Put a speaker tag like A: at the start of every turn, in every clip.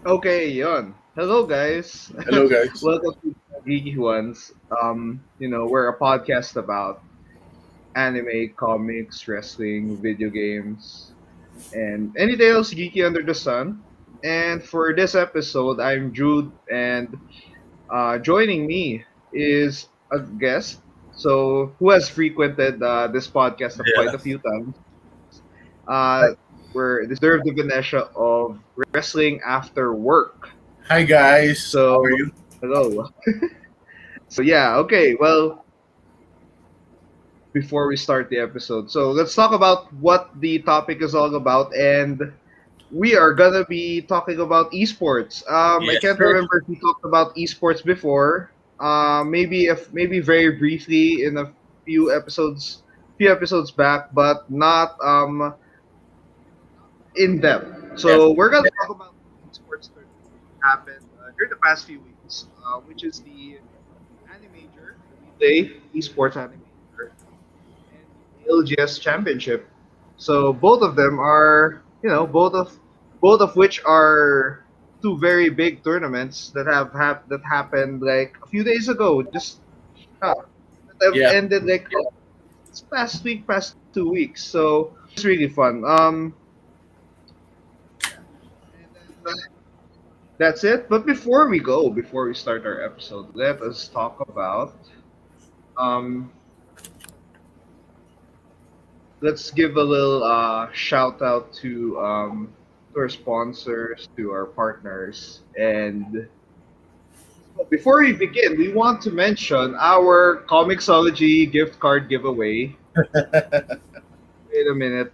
A: Okay, yon. Hello, guys.
B: Hello, guys.
A: Welcome to GEEKYJUANS. We're a podcast about anime, comics, wrestling, video games, and anything else geeky under the sun. And for this episode, I'm Jude, and joining me is a guest. So, who has frequented this podcast quite
B: Yeah.
A: a few times? Uh, this is Dirv De Venecia of Wrestling After Work.
B: Hi, guys. How are
A: So,
B: you?
A: hello. So yeah, okay. Well, before we start the episode, so let's talk about what the topic is all about, and we are gonna be talking about esports. I
B: Yes,
A: can't
B: sir.
A: remember if we talked about esports before. Maybe very briefly in a few episodes back, but not in depth.
B: Yes.
A: So we're gonna talk about the esports tournament that happened during the past few weeks, which is the Animajor, the WePlay Esports Animajor, and the ALGS Championship. So both of them are, both of which are two very big tournaments that that happened like a few days ago, just uh, that have
B: Yeah.
A: ended like this past week, past 2 weeks. So it's really fun. And then that's it. But before we start our episode, let us talk about um let's give a little shout out to our sponsors, to our partners, and before we begin, we want to mention our Comixology gift card giveaway. Wait a minute.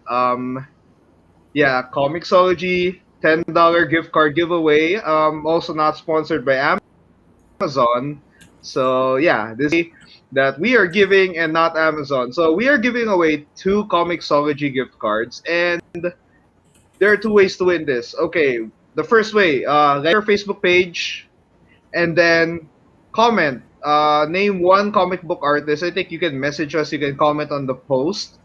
A: Yeah, Comixology $10 gift card giveaway. Also not sponsored by Amazon. So yeah, this that we are giving and not Amazon. So we are giving away two Comixology gift cards, and there are two ways to win this. Okay, the first way, like our Facebook page, and then comment. Name one comic book artist. I think you can message us. You can comment on the post.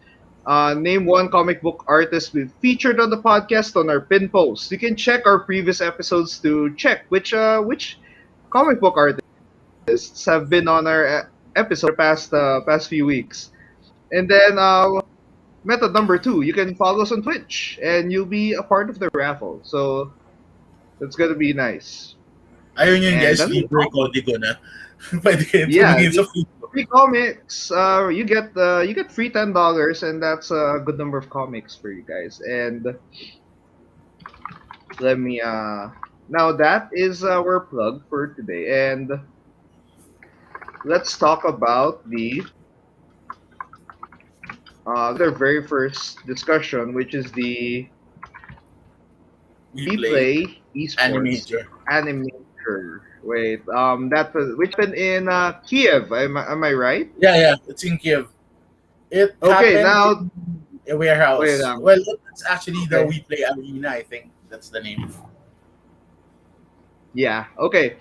A: Name one comic book artist we've featured on the podcast on our pin post. You can check our previous episodes to check which comic book artists have been on our episode past few weeks. And then method number two, you can follow us on Twitch and you'll be a part of the raffle. So that's gonna be nice.
B: Ayun yun,
A: And
B: guys.
A: that's
B: Libre kodigo na. Pwede kayo
A: yeah,
B: tumingin sa free.
A: free comics. You get free $10, and that's a good number of comics for you guys. And let me now that is our plug for today, and let's talk about their very first discussion, which is the
B: We play
A: WePlay Esports
B: Animajor.
A: Animator. Wait, that was which happened in Kiev. Am I right?
B: Yeah, yeah. It's in Kiev. It
A: Okay,
B: happened
A: now
B: in a
A: wait.
B: warehouse. Well, it's actually the
A: Okay,
B: We Play Arena, I think. That's the name.
A: yeah. Okay.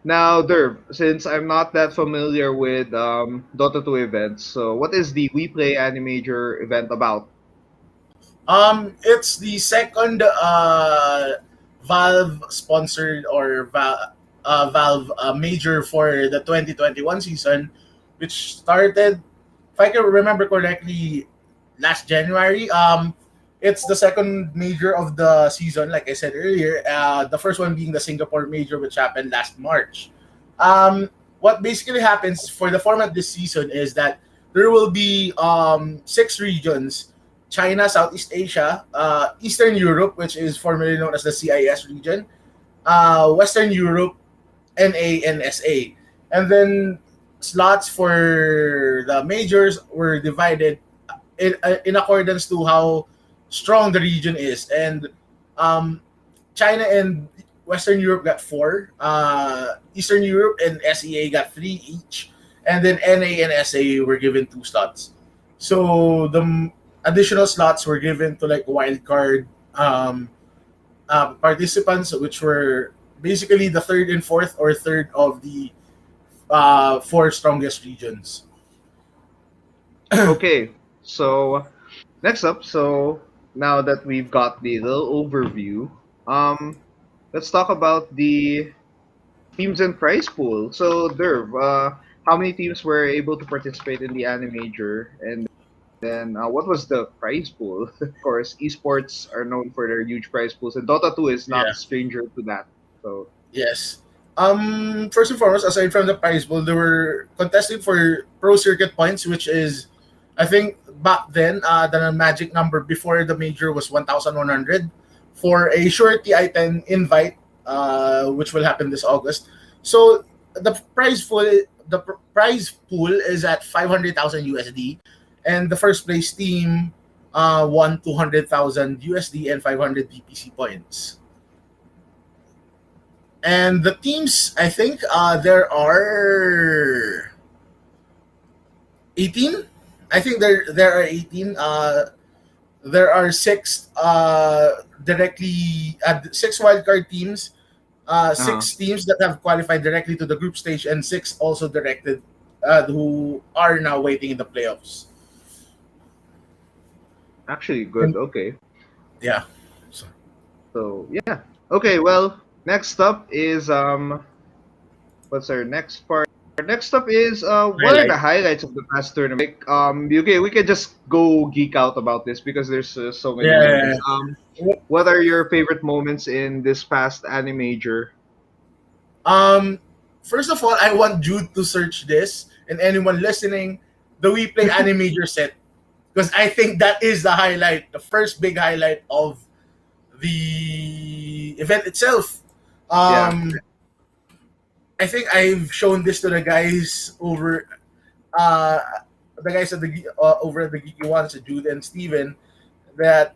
A: Now, Derv, since I'm not that familiar with Dota 2 events, so what is the We Play Animator event about?
B: It's the second Valve sponsored or Valve major for the 2021 season, which started, if I can remember correctly, last January. It's the second major of the season, like I said earlier. The first one being the Singapore major, which happened last March. What basically happens for the format this season is that there will be six regions: China, Southeast Asia, Eastern Europe, which is formerly known as the CIS region, Western Europe, NA, and SA. And then slots for the majors were divided in accordance to how strong the region is. And um, China and Western Europe got four. Eastern Europe and SEA got three each. And then NA and SA were given two slots. So the additional slots were given to like wildcard participants, which were basically the third and fourth or third of the four strongest regions.
A: Okay, so next up, so now that we've got the little overview, um, let's talk about the teams and prize pool. So, Derv, how many teams were able to participate in the Animajor, and then what was the prize pool? Of course, esports are known for their huge prize pools, and Dota 2 is not
B: Yeah.
A: a stranger to that. So,
B: Yes. First and foremost, aside from the prize pool, they were contesting for pro circuit points, which is, I think, back then, the magic number before the major was 1,100 for a sure TI-10 invite, which will happen this August. So the prize pool is at 500,000 USD, and the first place team won 200,000 USD and 500 DPC points. And the teams, I think there are 18. I think there are 18. There are six directly six wildcard teams,
A: uh,
B: six teams that have qualified directly to the group stage, and six also directed who are now waiting in the playoffs.
A: actually, good.
B: And
A: Okay.
B: yeah, so,
A: So, yeah. Okay, well, next up is what's our next part? Next up is what are the
B: highlight.
A: highlights of the past tournament? Like, okay, we can just go geek out about this because there's so many
B: Yeah.
A: moments. What are your favorite moments in this past Animajor?
B: Um, First of all, I want Jude to search this, and anyone listening, the WePlay Animajor set, because I think that is the highlight, the first big highlight of the event itself.
A: Yeah.
B: Um, I think I've shown this to uh, the guys at over at the Geeky Ones, Jude and Steven, that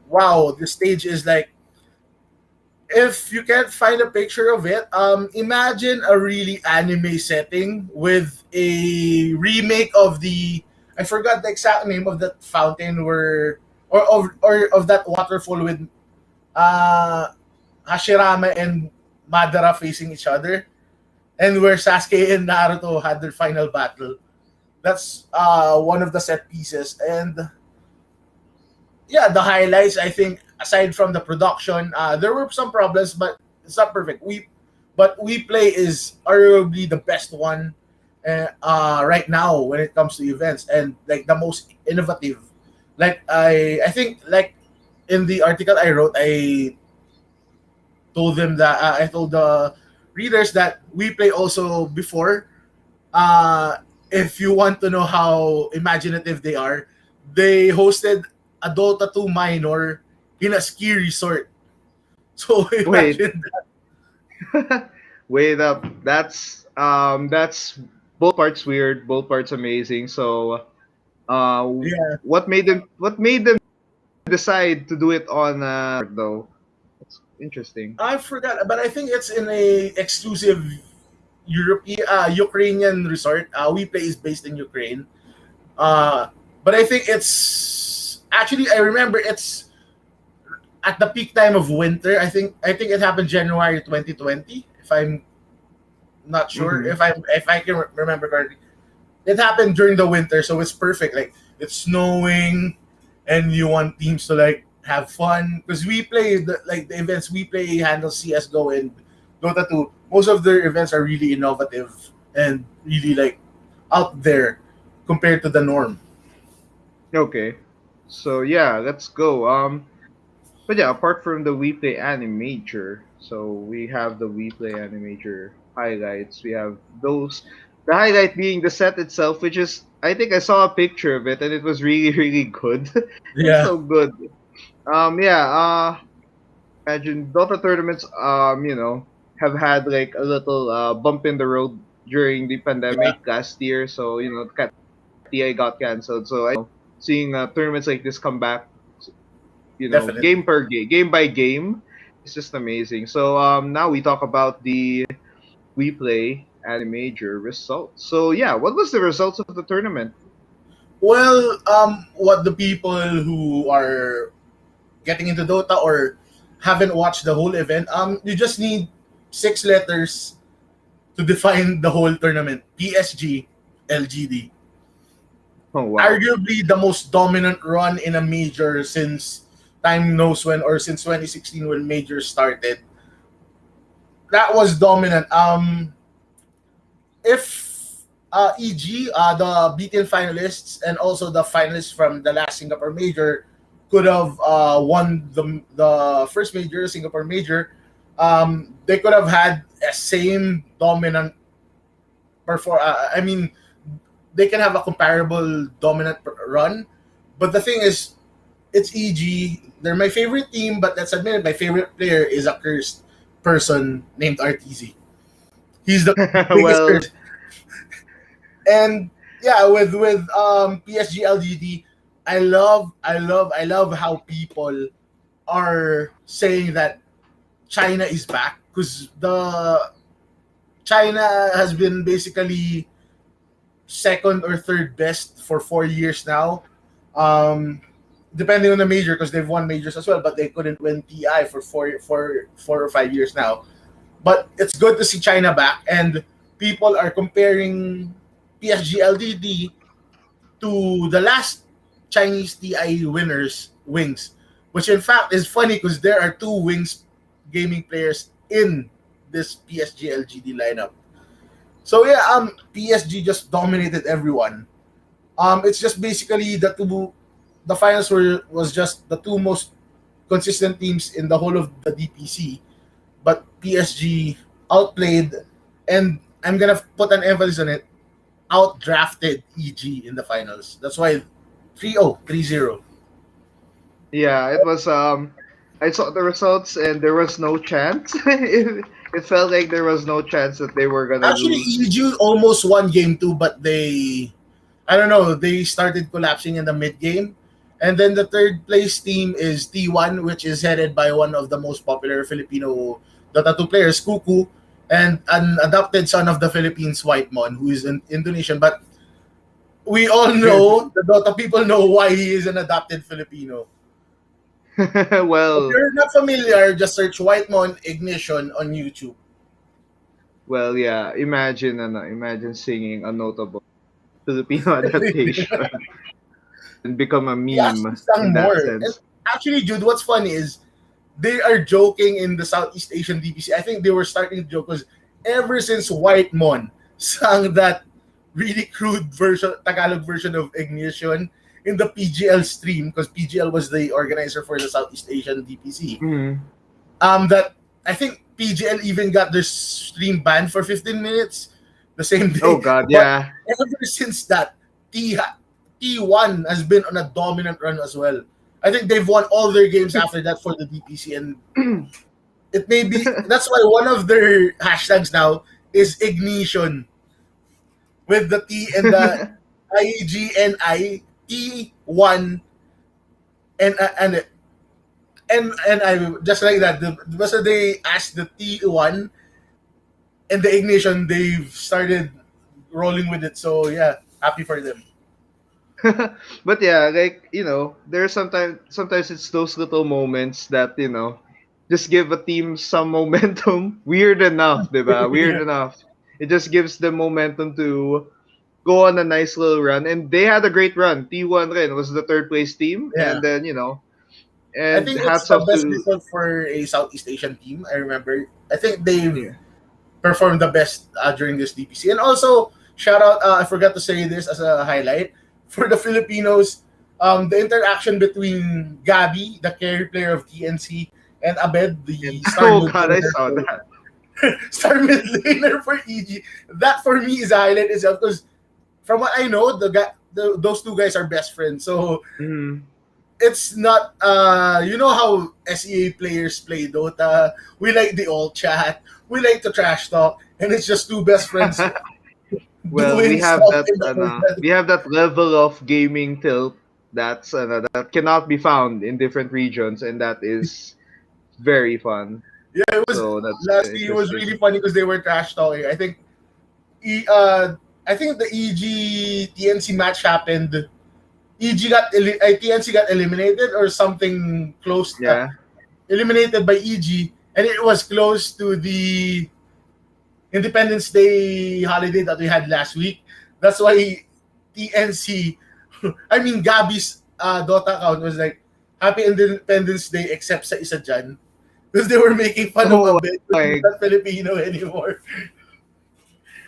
B: wow, the stage is like, if you can't find a picture of it, imagine a really anime setting with a remake of the, I forgot the exact name of that fountain where, or of that waterfall with uh Hashirama and Madara facing each other, and where Sasuke and Naruto had their final battle. That's one of the set pieces, and yeah, the highlights. I think aside from the production, there were some problems, but it's not perfect. We play is arguably the best one right now when it comes to events, and like the most innovative. Like I think like in the article I wrote, I told the readers that we play also before. Uh, if you want to know how imaginative they are, they hosted a Dota 2 minor in a ski resort. So
A: Wait,
B: imagine that.
A: wait up. That's both parts weird, both parts amazing. So, uh,
B: Yeah,
A: what made them decide to do it on though? That's interesting.
B: I forgot, but I think it's in a exclusive European Ukrainian resort. We play is based in Ukraine. Uh, but I think it's actually I remember it's at the peak time of winter. I think it happened January 2020. If I'm not sure
A: Mm-hmm.
B: if I can remember correctly. It happened during the winter, so it's perfect. Like it's snowing, and you want teams to like have fun because we play the events we play handle CS:GO and Dota 2. Most of their events are really innovative and really like out there compared to the norm.
A: Okay. So yeah, let's go. But yeah, apart from the WePlay Animator, so we have the WePlay Animator highlights. We have those. The highlight being the set itself, which is I think I saw a picture of it and it was really really good. It's
B: Yeah,
A: so good. Yeah. Imagine Dota tournaments. Have had like a little bump in the road during the
B: yeah,
A: pandemic last year. So TI got canceled. So seeing tournaments like this come back, game
B: definitely.
A: per game, game by game, it's just amazing. So now we talk about the we play Animajor results. So yeah, what was the results of the tournament?
B: Well, what the people who are getting into Dota or haven't watched the whole event, you just need six letters to define the whole tournament. PSG, LGD.
A: Oh wow.
B: Arguably the most dominant run in a major since time knows when, or since 2016 when major started. that was dominant. If EG, the beaten finalists and also the finalists from the last Singapore major could have won the first major, Singapore major, they could have had a same dominant perform. I mean, they can have a comparable dominant run, but the thing is, it's EG. They're my favorite team, but let's admit it, my favorite player is a cursed person named RTZ. He's the biggest
A: Well,
B: curse. And yeah, with PSG LGD, I love how people are saying that China is back because the China has been basically second or third best for 4 years now. Um, Depending on the major, because they've won majors as well, but they couldn't win TI for 4 or 5 years now. But it's good to see China back, and people are comparing PSG LDD to the last Chinese TI winners, Wings, which in fact is funny because there are two Wings gaming players in this PSG LGD lineup. So yeah, PSG just dominated everyone. It's just basically the finals was just the two most consistent teams in the whole of the DPC, but PSG outplayed, and I'm gonna put an emphasis on it, outdrafted EG in the finals. That's why 3-0, 3-0.
A: yeah, it was. I saw the results, and there was no chance. It felt like there was no chance that they were gonna
B: Actually,
A: lose.
B: EG almost won game two, but I don't know, they started collapsing in the mid game. And then the third place team is T1, which is headed by one of the most popular Filipino Dota 2 players, Kuku, and an adopted son of the Philippines, Whitemon, who is an Indonesian. But we all know, the Dota people know why he is an adopted Filipino. If
A: Well,
B: you're not familiar, just search Whitemon Ignition on YouTube.
A: well, yeah. Imagine singing a notable Filipino adaptation and become a
B: He actually
A: meme in
B: sang
A: that
B: more. And
A: sense.
B: actually, Jude, what's funny is they are joking in the Southeast Asian DPC. I think they were starting to joke because ever since White Mon sang that really crude version, Tagalog version of Ignition in the PGL stream, because PGL was the organizer for the Southeast Asian DPC.
A: Mhm.
B: That I think PGL even got their stream banned for 15 minutes the same
A: Oh
B: day.
A: God,
B: But
A: yeah.
B: ever since that, T T1 has been on a dominant run as well. I think they've won all their games after that for the DPC, and it may be that's why one of their hashtags now is ignition with the T and the IGNI T1 and and I just like that. Basta they asked the T1 and the ignition, they've started rolling with it. So yeah, happy for them.
A: But yeah, like there's sometimes it's those little moments that just give a team some momentum. Weird enough, diba? Weird
B: Yeah.
A: enough. It just gives them momentum to go on a nice little run, and they had a great run. T1 rin was the third place team,
B: Yeah.
A: and then
B: I
A: and
B: think it's
A: hats
B: the
A: off
B: best
A: to
B: result for a Southeast Asian team. I remember. I think they've
A: yeah.
B: performed the best during this DPC. And also, shout out, I forgot to say this as a highlight, for the Filipinos, the interaction between Gabi, the carry player of TNC, and Abed,
A: And
B: the star
A: oh
B: mid
A: God, I
B: laner
A: saw
B: for
A: that.
B: star mid laner for EG. That for me is a highlight itself because from what I know, those two guys are best friends. So
A: Mhm.
B: it's not you know how SEA players play Dota. We like the old chat. We like to trash talk, and it's just two best friends
A: Well,
B: doing stuff in the open.
A: we have that level of gaming tilt that cannot be found in different regions, and that is very fun.
B: Yeah, it was
A: So that's
B: lastly. It was
A: interesting.
B: really funny because they were trash talking. E, uh, I think the EG TNC match happened. TNC got eliminated or something close.
A: Yeah.
B: Eliminated by EG, and it was close to the Independence Day holiday that we had last week. That's why TNC, I mean Gabby's Dota account was like Happy Independence Day except sa isa dyan. because they were making fun of
A: Oh
B: Abed, but he's
A: my.
B: not Filipino anymore.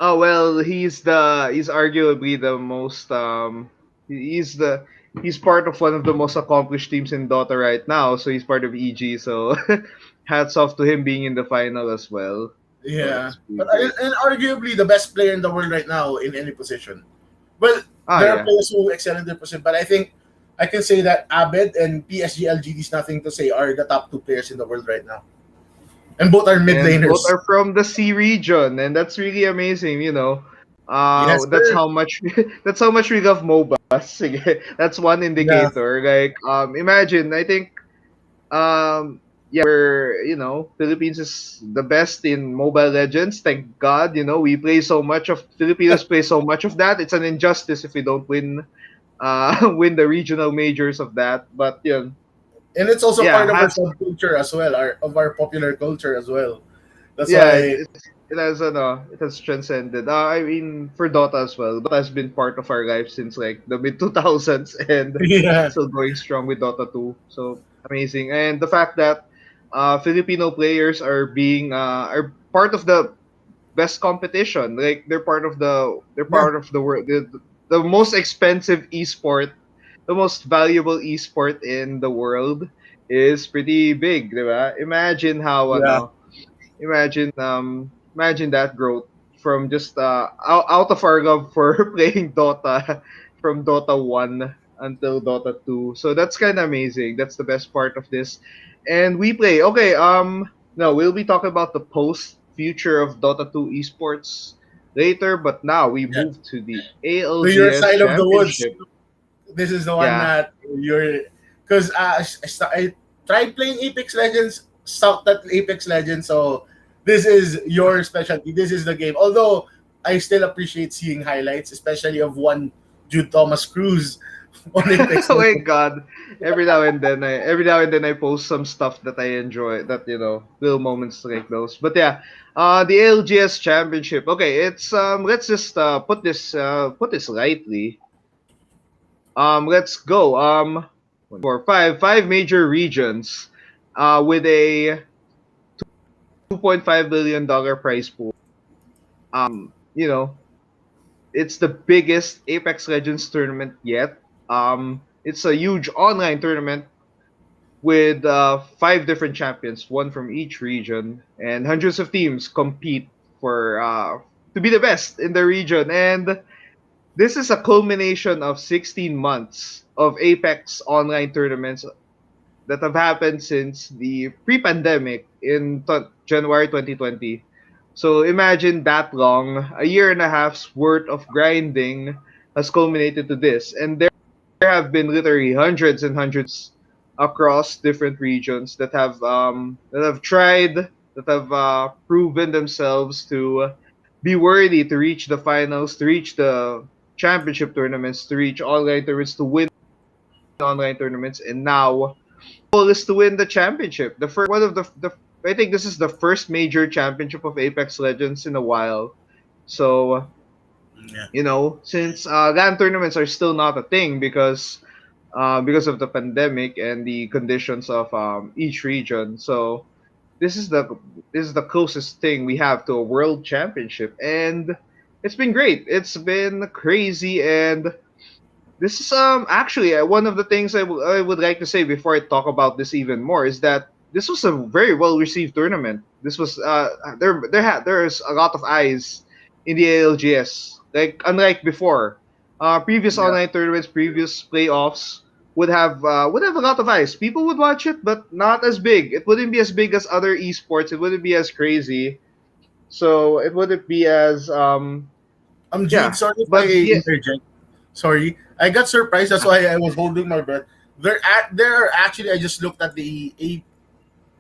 A: Oh well, he's arguably the most he's the he's part of one of the most accomplished teams in Dota right now. So he's part of EG. So hats off to him being in the final as well. So
B: Yeah,
A: that's pretty
B: but
A: great.
B: and arguably the best player in the world right now in any position. Well,
A: Ah
B: there are
A: yeah.
B: players who excel in their position, but I think I can say that Abed and PSG LGD's nothing to say are the top two players in the world right now, and both are mid
A: And both
B: laners.
A: are from the C region, and that's really amazing.
B: Yes,
A: That's
B: sir.
A: how much that's how much we love MOBAs. Sige, that's one
B: Yeah,
A: indicator. Like, imagine, I think, yeah, we're Philippines is the best in Mobile Legends. Thank God, we play so much of Filipinos play so much of that. It's an injustice if we don't win, win the regional majors of that. But
B: and it's also
A: yeah,
B: part of our
A: hats
B: subculture as well, of our popular culture as well. That's
A: Yeah,
B: why,
A: it has transcended. I mean, for Dota as well. Dota has been part of our life since like the mid 2000s, and
B: yeah,
A: still going strong with Dota 2. So amazing, and the fact that Filipino players are part of the best competition. Like they're
B: yeah,
A: part of the world, the most expensive esport, the most valuable esport in the world is pretty big, diba? Imagine how
B: yeah,
A: imagine that growth from just out of our love for playing Dota from Dota 1 until Dota 2. So that's kind of amazing. That's the best part of this. And we play. Okay, no, we'll be talking about the post future of Dota 2 esports later, but now we
B: yeah.
A: move to the
B: To your
A: ALGS
B: side of the woods.
A: Championship.
B: This is the one
A: Yeah.
B: that you're, because I tried playing Apex Legends, sucked at Apex Legends, so this is your specialty. This is the game. Although I still appreciate seeing highlights, especially of one Jude Thomas Cruz on Apex
A: Oh my
B: Legends.
A: god. Every now and then I post some stuff that I enjoy, that little moments like those. But yeah, the ALGS Championship. Okay, it's let's just put this lightly. Let's go. For five major regions with a $2.5 billion prize pool. You know, it's the biggest Apex Legends tournament yet. It's a huge online tournament with five different champions, one from each region, and hundreds of teams compete for to be the best in the region. And this is a culmination of 16 months of Apex online tournaments that have happened since the pre-pandemic in January 2020. So imagine that long, a year and a half's worth of grinding has culminated to this. And there have been literally hundreds and hundreds across different regions that have tried, that have proven themselves to be worthy to reach the finals, to reach the championship tournaments, to reach online tournaments, to win online tournaments, and now goal is to win the championship. The first one of the I think this is the first major championship of Apex Legends in a while. So
B: Yeah.
A: since LAN tournaments are still not a thing because of the pandemic and the conditions of each region. So this is the this is the closest thing we have to a world championship, and it's been great. It's been crazy, and this is actually one of the things I would like to say before I talk about this even more is that this was a very well received tournament. This was there's a lot of eyes in the ALGS, like unlike before. Previous
B: Yeah.
A: online tournaments, previous playoffs would have a lot of eyes. People would watch it, but not as big. It wouldn't be as big as other esports. It wouldn't be as crazy. So it wouldn't be as
B: Jude,
A: yeah.
B: sorry if
A: But
B: I
A: yeah,
B: interject. Sorry, I got surprised. That's why I was holding my breath. There are actually, I just looked at the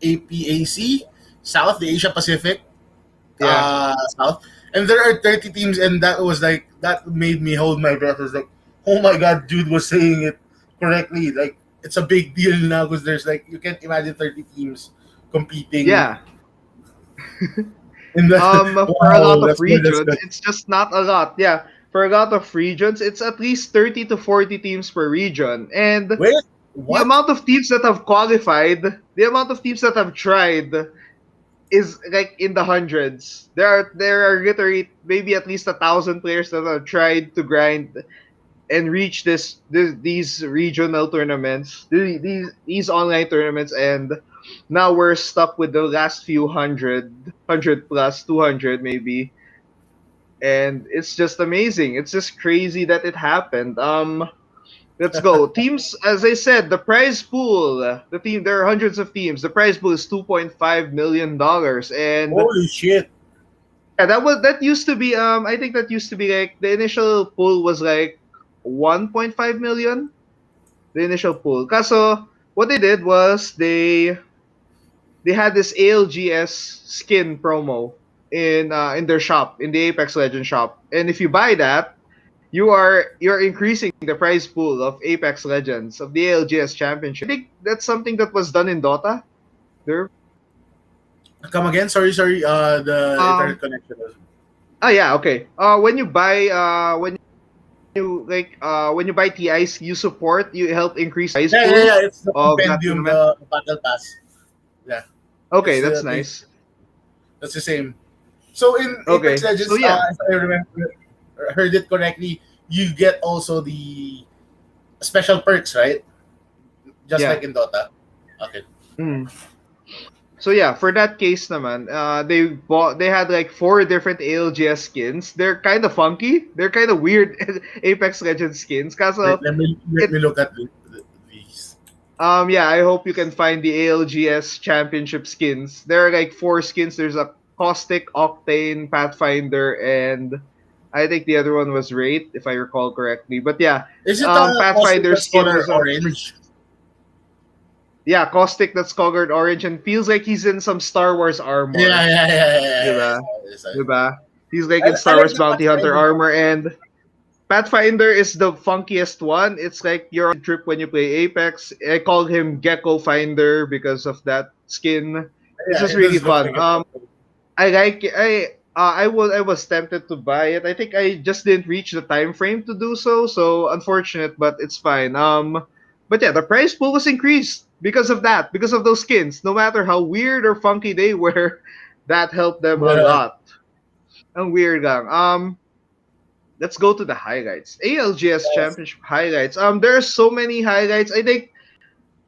B: APAC South, the Asia Pacific
A: yeah.
B: South, and there are 30 teams, and that made me hold my breath. I was like, oh my god, Jude was saying it correctly. Like, it's a big deal now because there's, like, you can't imagine 30 teams competing
A: Yeah.
B: in the.
A: For a lot
B: Wow,
A: of
B: that's good. That's
A: regions,
B: good.
A: it's just not a lot. Yeah, for a lot of regions, it's at least 30 to 40 teams per region. And
B: Wait,
A: The
B: What?
A: amount of teams that have qualified, the amount of teams that have tried is like in the hundreds. There are literally maybe at least 1,000 players that have tried to grind and reach these regional tournaments, these online tournaments, and now we're stuck with the last few hundred plus 200 maybe, and it's just amazing. It's just crazy that it happened. Let's go. Teams, as I said, the prize pool, there are hundreds of teams. The prize pool is $2.5 million, and
B: Holy shit!
A: yeah, that used to be I think that used to be like the initial pool was like 1.5 million. The initial pool. Kaso what they did was they had this ALGS skin promo in their shop, in the Apex Legends shop, and if you buy that, you're increasing the prize pool of Apex Legends of the ALGS Championship. I think that's something that was done in Dota. There.
B: Come again? Sorry, sorry. The
A: Um.
B: internet connection was.
A: Oh yeah. Okay. When you buy TIs, you support, you help increase prize
B: Yeah, yeah,
A: pool
B: yeah. It's the
A: of that
B: compendium,
A: tournament.
B: the battle pass. Yeah,
A: Okay,
B: it's
A: that's
B: the
A: nice.
B: that's the same. So in Apex
A: Okay, so
B: Legends,
A: yeah,
B: if I remember, heard it correctly, you get also the special perks, right? Just
A: yeah.
B: like in Dota. Okay.
A: Mm. So yeah, for that case naman, they had like four different ALGS skins. They're kind of funky. They're kind of weird Apex Legends skins.
B: Wait,
A: Kaso
B: let
A: it
B: me look at these.
A: yeah, I hope you can find the ALGS Championship skins. There are like four skins. There's a Caustic, Octane, Pathfinder, and I think the other one was Wraith, if I recall correctly. But yeah,
B: Is it a costume
A: Pathfinder
B: that's
A: skin
B: color
A: was a
B: orange?
A: yeah, Caustic that's colored orange and feels like he's in some Star Wars
B: Yeah,
A: armor.
B: yeah, yeah, yeah, yeah, yeah.
A: Diba?
B: Yes, I-
A: Diba? He's like in
B: I
A: Star
B: like
A: Wars
B: the
A: Bounty Hunter
B: Pathfinder.
A: armor, and Pathfinder is the funkiest one. It's like you're on a trip when you play Apex. I call him Gecko Finder because of that skin. It's
B: Yeah,
A: just
B: it
A: really
B: does look
A: fun.
B: like it.
A: I like it. I was tempted to buy it. I think I just didn't reach the time frame to do so. So unfortunate, but it's fine. But yeah, the price pool was increased because of that, because of those skins. No matter how weird or funky they were, that helped them a
B: Yeah.
A: lot. Ang weird lang. Let's go to the highlights. ALGS
B: Yes.
A: Championship highlights. There are so many highlights. I think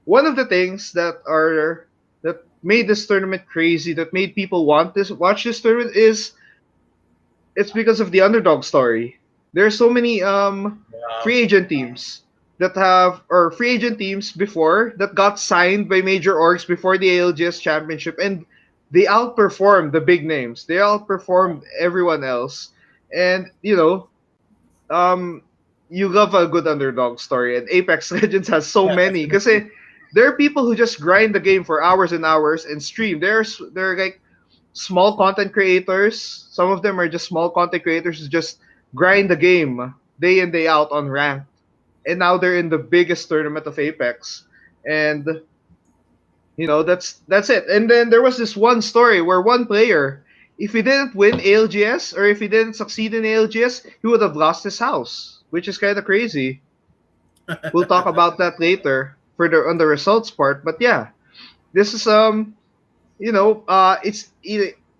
A: one of the things that made this tournament crazy, that made people watch this tournament, is it's because of the underdog story. There are so many
B: Yeah.
A: free agent teams that have or free agent teams before that got signed by major orgs before the ALGS Championship, and they outperformed the big names. They outperformed everyone else, and um, you love a good underdog story, and Apex Legends has so
B: Yeah,
A: many. Because
B: definitely.
A: there are people who just grind the game for hours and hours and stream. They're like small content creators. Some of them are just small content creators who just grind the game day in day out on rank, and now they're in the biggest tournament of Apex, and that's it. And then there was this one story where one player, if he didn't win ALGS or if he didn't succeed in ALGS, he would have lost his house, which is kind of crazy. We'll talk about that later for the on the results part. But yeah, this is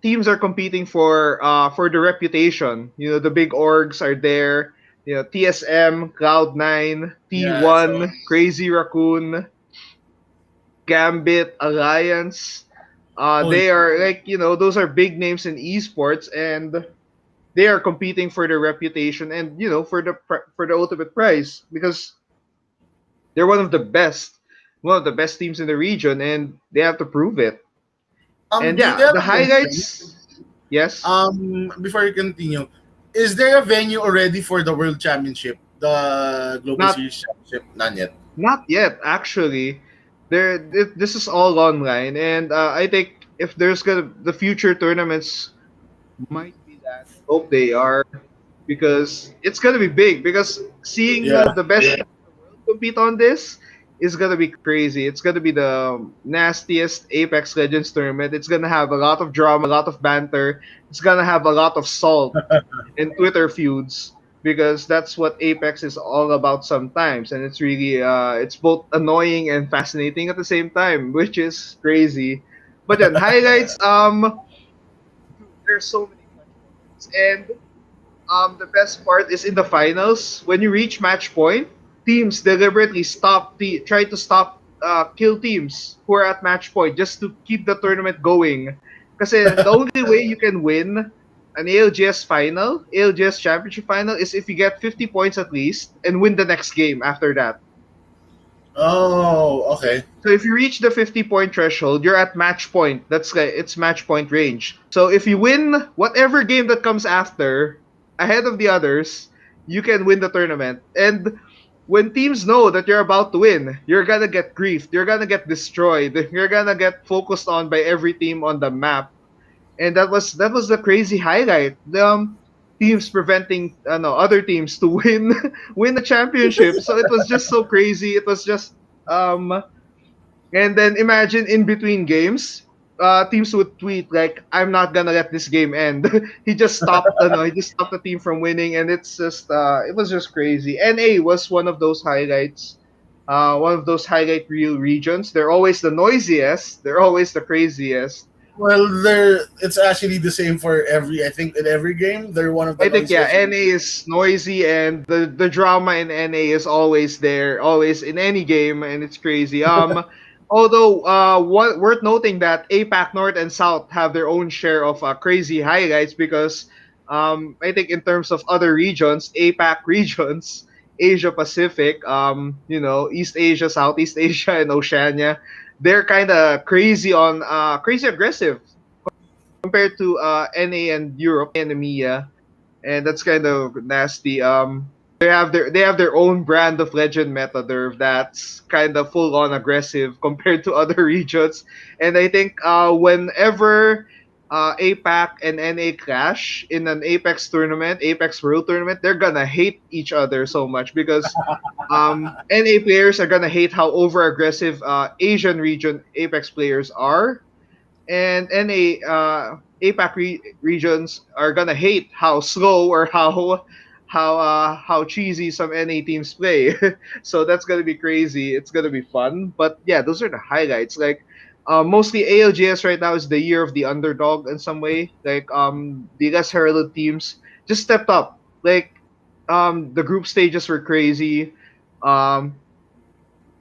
A: teams are competing for the reputation. The big orgs are there. TSM, Cloud9,
B: Yeah. So
A: T1, Crazy Raccoon, Gambit, Alliance.
B: holy
A: They
B: shit.
A: are like those are big names in esports, and they are competing for their reputation and for the ultimate prize, because they're one of the best teams in the region, and they have to prove it. And
B: Do they
A: yeah,
B: have
A: the
B: a venue?
A: highlights. Yes.
B: Before you continue, is there a venue already for the World Championship, the Global
A: Not
B: Series Championship? Not yet.
A: not yet actually. This is all online, and I think if there's gonna the future tournaments might be that. I hope they are, because it's gonna be big. Because seeing
B: Yeah.
A: the best teams in the world compete on this is gonna be crazy. It's gonna be the nastiest Apex Legends tournament. It's gonna have a lot of drama, a lot of banter. It's gonna have a lot of salt and Twitter feuds. because that's what Apex is all about sometimes, and it's really it's both annoying and fascinating at the same time, which is crazy. But then highlights, dude, there's so many clutch moments, and the best part is in the finals when you reach match point, teams deliberately try to stop kill teams who are at match point just to keep the tournament going. Because the only way you can win an ALGS final, ALGS Championship final, is if you get 50 points at least and win the next game after that.
B: Oh, okay.
A: So if you reach the 50-point threshold, you're at match point. That's like it's match point range. So if you win whatever game that comes after ahead of the others, you can win the tournament. And when teams know that you're about to win, you're gonna get griefed. You're gonna get destroyed. You're gonna get focused on by every team on the map. And that was the crazy highlight. Teams preventing other teams to win win the championship. So it was just so crazy. It was just um and then imagine in between games, teams would tweet like, "I'm not gonna let this game end." He just stopped. No, he just stopped the team from winning, and it was just crazy. NA was one of those highlights, one of those highlight reel regions. They're always the noisiest. They're always the craziest.
B: Well, there it's actually the same for every. I think in every game, they're one of the
A: I think yeah,
B: noisiest
A: NA
B: regions.
A: is noisy, and the drama in NA is always there, always in any game, and it's crazy. Although worth noting that APAC North and South have their own share of crazy highlights because I think in terms of other regions, APAC regions, Asia Pacific, East Asia, Southeast Asia, and Oceania, they're kind of crazy aggressive compared to NA and Europe and EMEA, and that's kind of nasty. They have their own brand of legend meta Derv that's kind of full on aggressive compared to other regions, and I think whenever APAC and NA clash in an Apex tournament, Apex World Tournament, they're gonna hate each other so much because NA players are gonna hate how over aggressive Asian region Apex players are, and APAC regions are gonna hate how slow or how cheesy some NA teams play. So that's gonna be crazy. It's gonna be fun. But yeah, those are the highlights. Like mostly ALGS right now is the year of the underdog in some way. Like the less heralded teams just stepped up. Like the group stages were crazy. Um,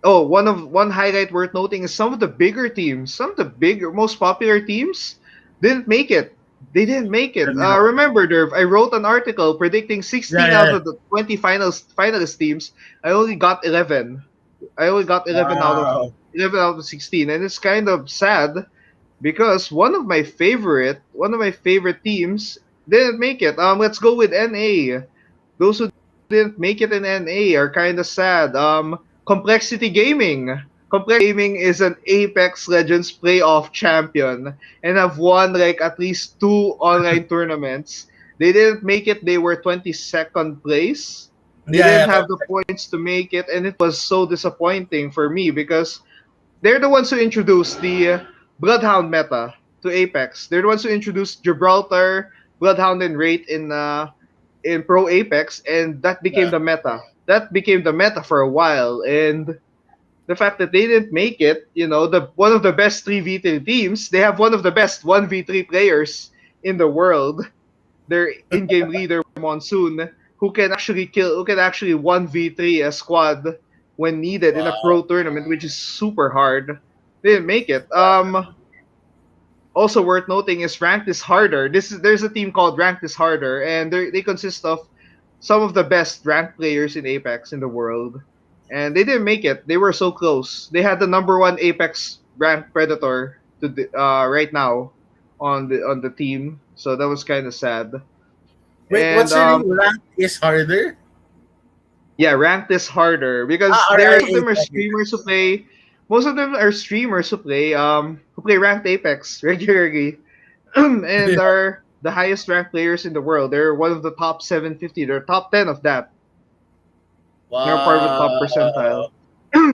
A: Oh, one highlight worth noting is some of the bigger teams, some of the bigger, most popular teams, didn't make it. They didn't make it.
B: Yeah,
A: Remember, Derv, I wrote an article predicting
B: yeah,
A: 16 out
B: yeah.
A: of the 20 finalist teams. I only got 11. I only got 11 out of
B: Wow.
A: 16, and it's kind of sad because one of my favorite teams didn't make it. Let's go with NA. Those who didn't make it in NA are kind of sad. Complexity Gaming. Complexity Gaming is an Apex Legends playoff champion and have won like at least two online tournaments. They didn't make it. They were 22nd place. They
B: Yeah,
A: didn't
B: yeah.
A: have the points to make it, and it was so disappointing for me because they're the ones who introduced the Bloodhound meta to Apex. They're the ones who introduced Gibraltar, Bloodhound, and Wraith in Pro Apex, and that became
B: Yeah.
A: the meta. That became the meta for a while, and the fact that they didn't make it, the one of the best 3v3 teams, they have one of the best 1v3 players in the world. Their in-game leader Monsoon, who can actually 1v3 a squad when needed in a
B: Wow.
A: pro tournament, which is super hard. They didn't make it. Also worth noting is Ranked is Harder. There's a team called Ranked is Harder, and they consist of some of the best ranked players in Apex in the world, and they didn't make it. They were so close. They had the number one Apex ranked Predator right now on the team, so that was kind of sad.
B: Wait,
A: And
B: what's her name? Rank is harder.
A: yeah, Ranked is Harder
B: Ah,
A: because
B: R
A: there
B: I
A: most of
B: A.
A: them are streamers who play. Most of them are streamers who play ranked Apex regularly and are the highest ranked players in the world. They're one of the top 750. They're top 10 of that. They're part of the top percentile.
B: Wow.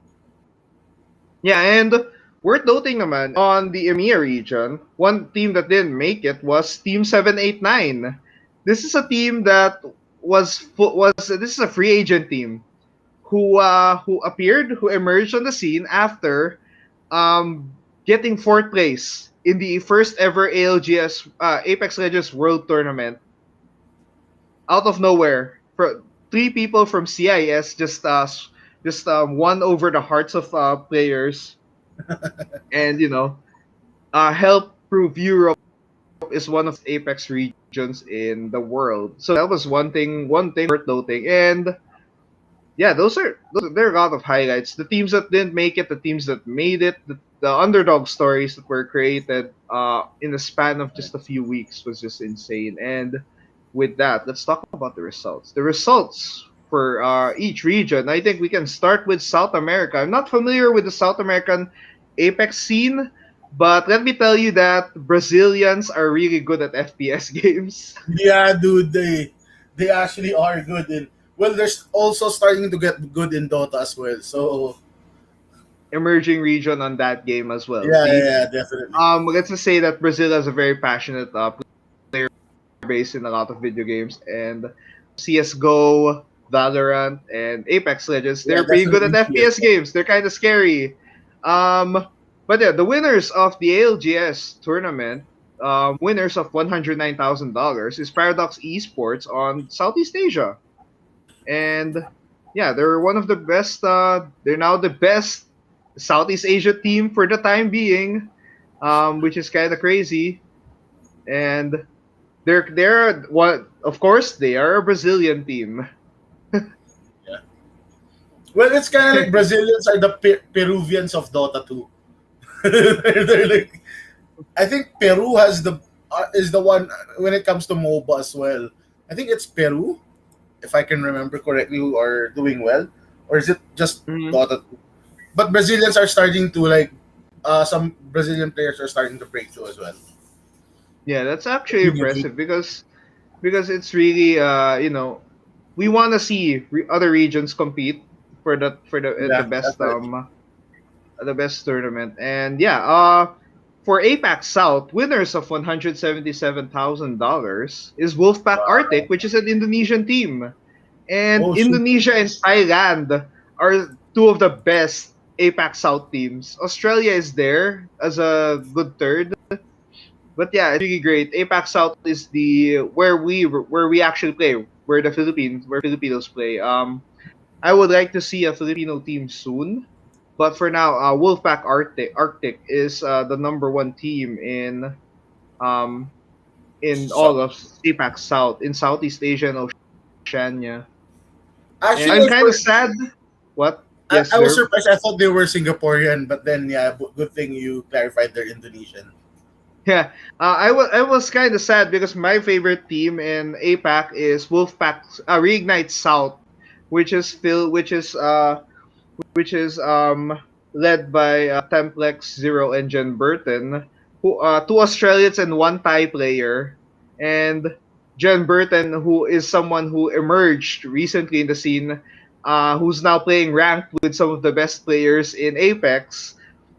A: Yeah, and worth noting naman on the EMEA region, one team that didn't make it was Team 789. This is a team that was this is a free agent team who emerged on the scene after getting fourth place in the first ever ALGS Apex Legends World Tournament out of nowhere. Three people from CIS just won over the hearts of players, and helped prove Europe is one of the Apex regions in the world. So that was one thing worth noting. And yeah, there are a lot of highlights. The teams that didn't make it, the teams that made it, the underdog stories that were created in the span of just a few weeks was just insane. And with that, let's talk about the results. The results for each region. I think we can start with South America. I'm not familiar with the South American Apex scene, but let me tell you that Brazilians are really good at FPS games.
B: Yeah, dude, they actually are good in. Well, they're also starting to get good in Dota as well. So
A: Emerging region on that game as well.
B: yeah,
A: See,
B: yeah, definitely.
A: let's just say that Brazil has a very passionate player base in a lot of video games, and CS:GO, Valorant, and Apex Legends.
B: Yeah,
A: They're pretty good at
B: definitely.
A: FPS games. They're kind of scary. But yeah, the winners of the ALGS tournament, winners of $109,000, is Paradox Esports on Southeast Asia, and yeah, they're one of the best. They're now the best Southeast Asia team for the time being, which is kind of crazy. And they're what? Of course, they are a Brazilian team.
B: Yeah. Well, it's kind of like Brazilians are the Peruvians of Dota 2. They're like, I think Peru has is the one when it comes to MOBA as well. I think it's Peru, if I can remember correctly, who are doing well, or is it just
A: Mhm.
B: Dota 2? But Brazilians are starting to like, some Brazilian players are starting to break through as well.
A: Yeah, that's actually impressive because it's really we want to see other regions compete for the
B: Yeah,
A: best
B: definitely.
A: tournament. And yeah, for APAC South, winners of $177,000 is Wolfpack
B: Wow.
A: Arctic, which is an Indonesian team. And
B: Oh shoot.
A: Indonesia and Thailand are two of the best APAC South teams. Australia is there as a good third. But yeah, it's really great. APAC South is the where we actually play, where Filipinos play. I would like to see a Filipino team soon, but for now, Wolfpack Arctic is the number one team um in
B: So,
A: all of APAC South, in Southeast Asia and Oceania. And
B: actually,
A: I'm kind of sad. What? Yes,
B: I was
A: Derv?
B: surprised. I thought they were Singaporean, but then yeah, good thing you clarified they're Indonesian.
A: Yeah, I was kind of sad because my favorite team in APAC is Wolfpack Reignite South, which is led by Templex, Zero, and Jen Burton, who two Australians and one Thai player, and Jen Burton, who is someone who emerged recently in the scene, who's now playing ranked with some of the best players in Apex,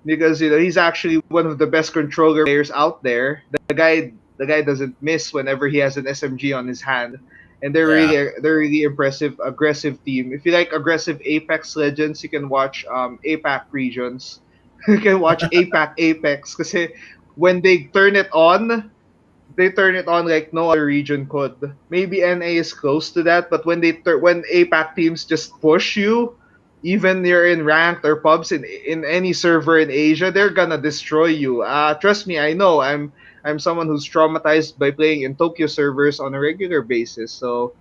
A: because he's actually one of the best controller players out there. The guy doesn't miss whenever he has an SMG on his hand, and
B: Yeah.
A: they're really impressive, aggressive team. If you like aggressive Apex Legends, you can watch APAC regions. You can watch APAC Apex because when they turn it on like no other region could. Maybe NA is close to that, but when APAC teams just push you, even you're in ranked or pubs in any server in Asia, they're gonna destroy you. Trust me, I know. I'm someone who's traumatized by playing in Tokyo servers on a regular basis. So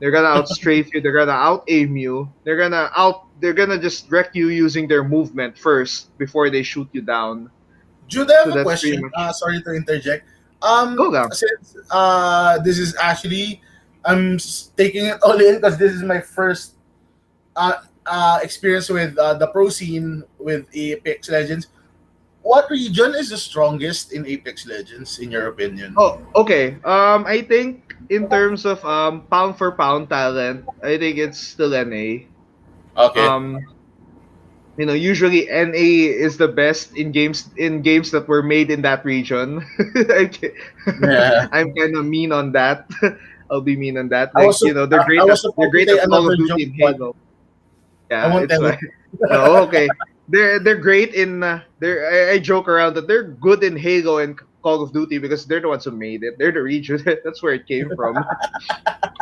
A: they're gonna outstrafe you. They're gonna out aim you. They're gonna just wreck you using their movement first before they shoot you down.
B: Jude, I
A: So
B: have a
A: that's pretty
B: question.
A: much.
B: Sorry to interject.
A: Go down.
B: Since this is actually, taking it all in because this is my first experience with the pro scene with Apex Legends. What region is the strongest in Apex Legends, in your opinion?
A: Oh, okay. I think in terms of pound for pound talent, I think it's still NA.
B: Okay.
A: Um, usually NA is the best in games that were made in that region.
B: Yeah.
A: I'm kind of mean on that. I'll be mean on that.
B: I
A: Like,
B: was sup- I was
A: they're
B: supposed to
A: great
B: say
A: at Call
B: another
A: of
B: joke,
A: Duty and
B: but
A: Halo.
B: I
A: Yeah,
B: won't
A: it's
B: tell it.
A: like no, okay. They're great in I joke around that they're good in Halo and Call of Duty because they're the ones who made it. They're the region. That's where it came from.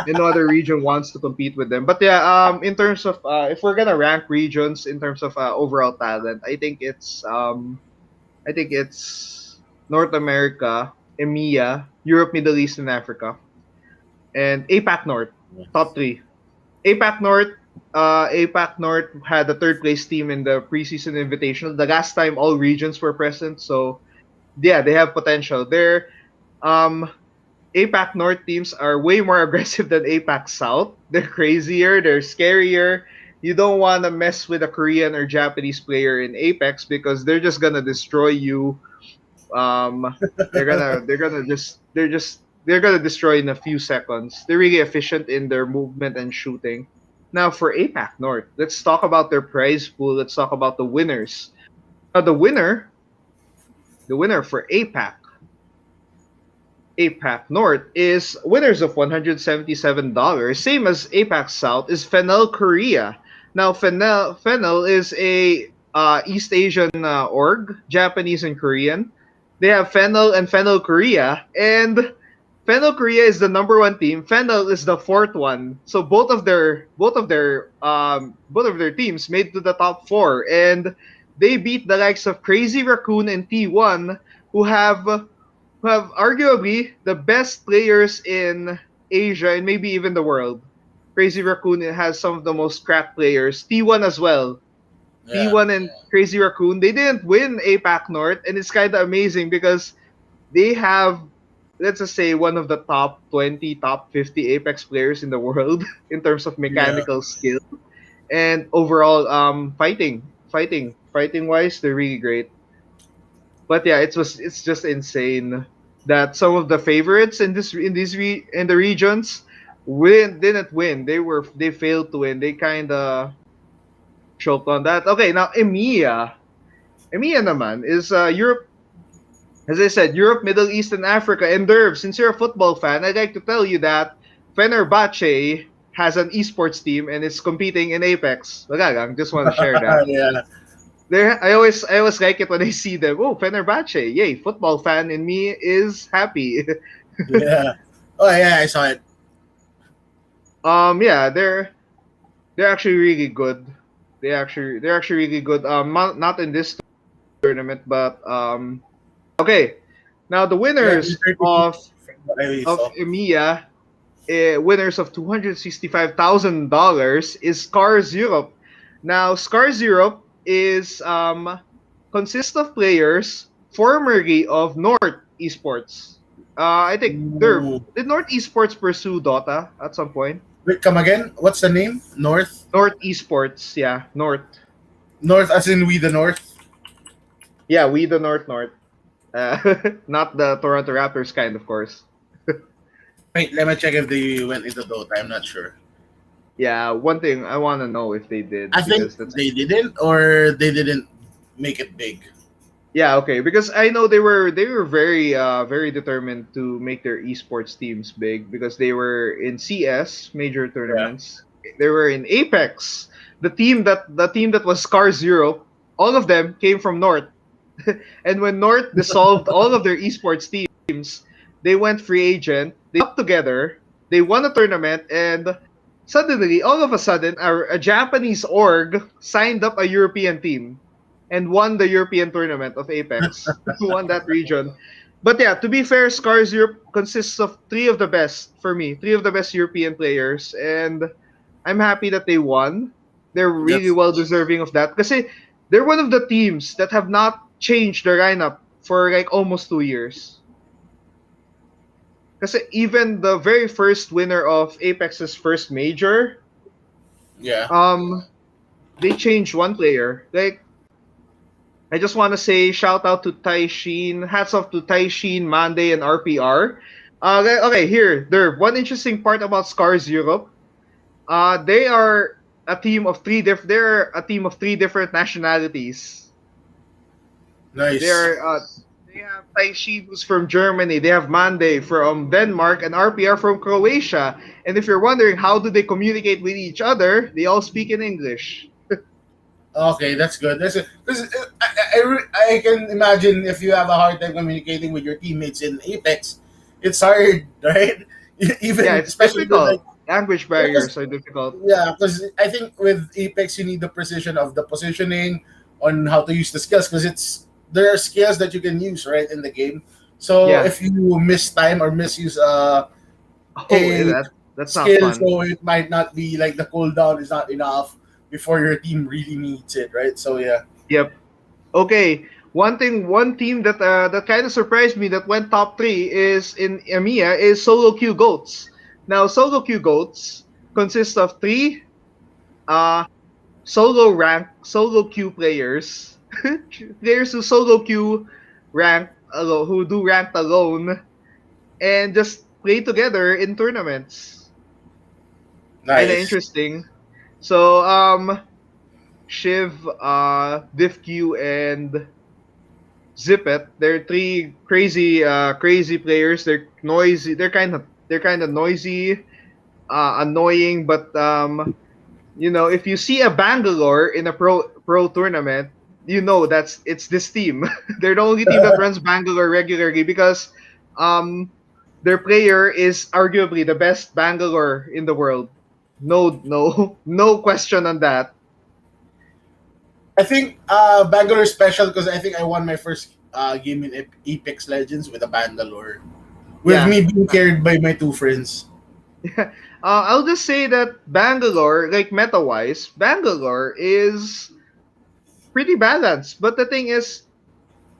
A: And no other region wants to compete with them. But yeah, in terms of if we're gonna rank regions in terms of overall talent, I think it's North America, EMEA, Europe, Middle East, and Africa, and APAC North. Top three. APAC North. APAC North had the third place team in the preseason invitational. The last time all regions were present, so yeah, they have potential. Um, APAC North teams are way more aggressive than APAC South. They're crazier, they're scarier. You don't want to mess with a Korean or Japanese player in Apex because they're just gonna destroy you. They're gonna destroy in a few seconds. They're really efficient in their movement and shooting. Now for APAC North, let's talk about their prize pool. Let's talk about the winners. Now the winner for APAC North is winners of $177, same as APAC South, is Fennel Korea. Now, Fennel is a East Asian org, Japanese and Korean. They have Fennel and Fennel Korea, and Fennel Korea is the number one team. Fennel is the fourth one. So both of their teams made to the top four, and they beat the likes of Crazy Raccoon and T1, who have arguably the best players in Asia and maybe even the world. Crazy Raccoon has some of the most cracked players. T1 as well.
B: Yeah.
A: T1 and Crazy Raccoon, they didn't win APAC North, and it's kind of amazing because they have, let's just say, one of the top 20, top 50 Apex players in the world in terms of
B: Yeah.
A: mechanical skill and overall fighting wise, they're really great. But yeah, it's just insane that some of the favorites in the regions didn't win. They failed to win. They kind of choked on that. Okay, now EMEA naman is Europe. As I said, Europe, Middle East, and Africa. And Derv, since you're a football fan, I'd like to tell you that Fenerbahce has an esports team and is competing in Apex. Wala lang, just want to share that.
B: Yeah.
A: I always like it when I see them. Oh, Fenerbahce, yay! Football fan in me is happy.
B: Yeah. Oh yeah, I saw it.
A: Yeah, they're actually really good. They're actually really good. Not in this tournament, but okay. Now the
B: Yeah,
A: winners
B: he's 32 from what I
A: of
B: saw.
A: EMEA, winners of $265,000 is Scars Europe. Now Scars Europe is consists of players formerly of North Esports. I think
B: Ooh.
A: did North Esports pursue Dota at some point?
B: Wait, come again? What's the name? North?
A: North Esports, yeah, North.
B: North as in we the North?
A: Yeah, we the North. Uh, not the Toronto Raptors kind, of course.
B: Wait, let me check if they went into Dota. I'm not sure.
A: Yeah, one thing I want to know if they did
B: I think
A: because that's
B: they didn't or they didn't make it big.
A: yeah, okay, because I know they were very determined to make their esports teams big because they were in CS major
B: Yeah.
A: tournaments. They were in Apex. The team that was Scar Zero, all of them came from North. And when North dissolved all of their esports teams, they went free agent. They got together, they won a tournament, and suddenly, all of a sudden, a Japanese org signed up a European team and won the European tournament of Apex. Won that region. But yeah, to be fair, Scars Europe consists of three of the best for me, three of the best European players, and I'm happy that they won. They're really
B: That's
A: well deserving of that because they're one of the teams that have not changed their lineup for like almost 2 years. Because even the very first winner of Apex's first major,
B: yeah.
A: um, they changed one player. Like I just want to say shout out to Taishin, hats off to Taishin, Monday, and RPR. Okay, here, there. One interesting part about Scars Europe. They are a team of they're a team of three different nationalities.
B: Nice.
A: They're They have Taishi who's from Germany. They have Mande from Denmark and RPR from Croatia. And if you're wondering how do they communicate with each other, they all speak in English.
B: Okay, that's good. That's because I can imagine if you have a hard time communicating with your teammates in Apex, it's hard, right?
A: Yeah,
B: Even
A: it's
B: especially with
A: difficult.
B: like
A: Language barriers are difficult.
B: yeah, because I think with Apex you need the precision of the positioning on how to use the skills because it's there are skills that you can use right in the game. So
A: Yeah.
B: if you miss time or misuse
A: Oh,
B: a
A: that's not
B: skill,
A: fun.
B: so it might not be like the cooldown is not enough before your team really needs it, right? So yeah.
A: Yep. Okay. One team that kind of surprised me that went top three is in EMEA is Solo Q Goats. Now, Solo Q Goats consists of three uh solo queue players, players who solo queue rank alone, who do ranked alone, and just play together in tournaments. Kind of
B: Nice.
A: interesting. So Shiv, DivQ, and Zippet. They're three crazy players. They're noisy. They're kind of noisy, annoying, but if you see a Bangalore in a pro tournament, it's this team. They're the only team that runs Bangalore regularly because um their player is arguably the best Bangalore in the world. No, no question on that.
B: I think Bangalore is special because I think I won my first game in Apex Legends with a Bangalore. With
A: Yeah.
B: me being carried by my two friends.
A: I'll just say that Bangalore, like meta wise, Bangalore is pretty balanced. But the thing is,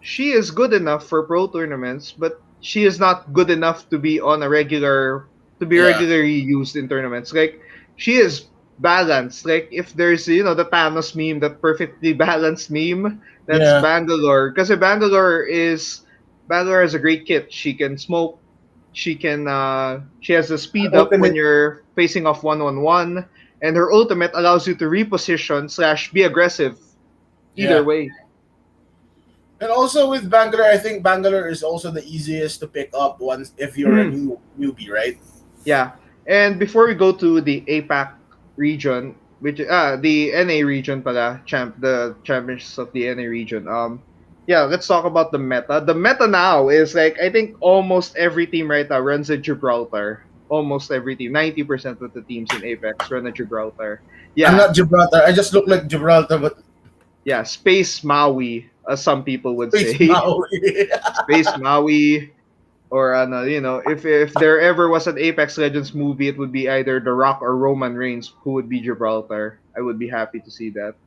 A: she is good enough for pro tournaments, but she is not good enough to be
B: Yeah.
A: regularly used in tournaments. Like she is balanced. Like if there's the Thanos meme, that perfectly balanced meme, that's
B: Yeah.
A: Bangalore. Because Bangalore has a great kit. She can smoke. She has the speed up when
B: Ultimate.
A: you're facing off 1-on-1, and her ultimate allows you to reposition slash be aggressive. Either
B: Yeah.
A: way.
B: And also with Bangalore, I think Bangalore is also the easiest to pick up once if you're a newbie, right?
A: Yeah. And before we go to the APAC region, which the NA region pala, the champions of the NA region. Yeah, let's talk about the meta. The meta now is like I think almost every team right now runs a Gibraltar. Almost every team, 90% of the teams in Apex run a Gibraltar.
B: I'm
A: Yeah,
B: not Gibraltar. I just look like Gibraltar, but
A: yeah, Space Maui, as some people would
B: Space
A: say.
B: Maui.
A: Space Maui, or if there ever was an Apex Legends movie, it would be either The Rock or Roman Reigns who would be Gibraltar. I would be happy to see that.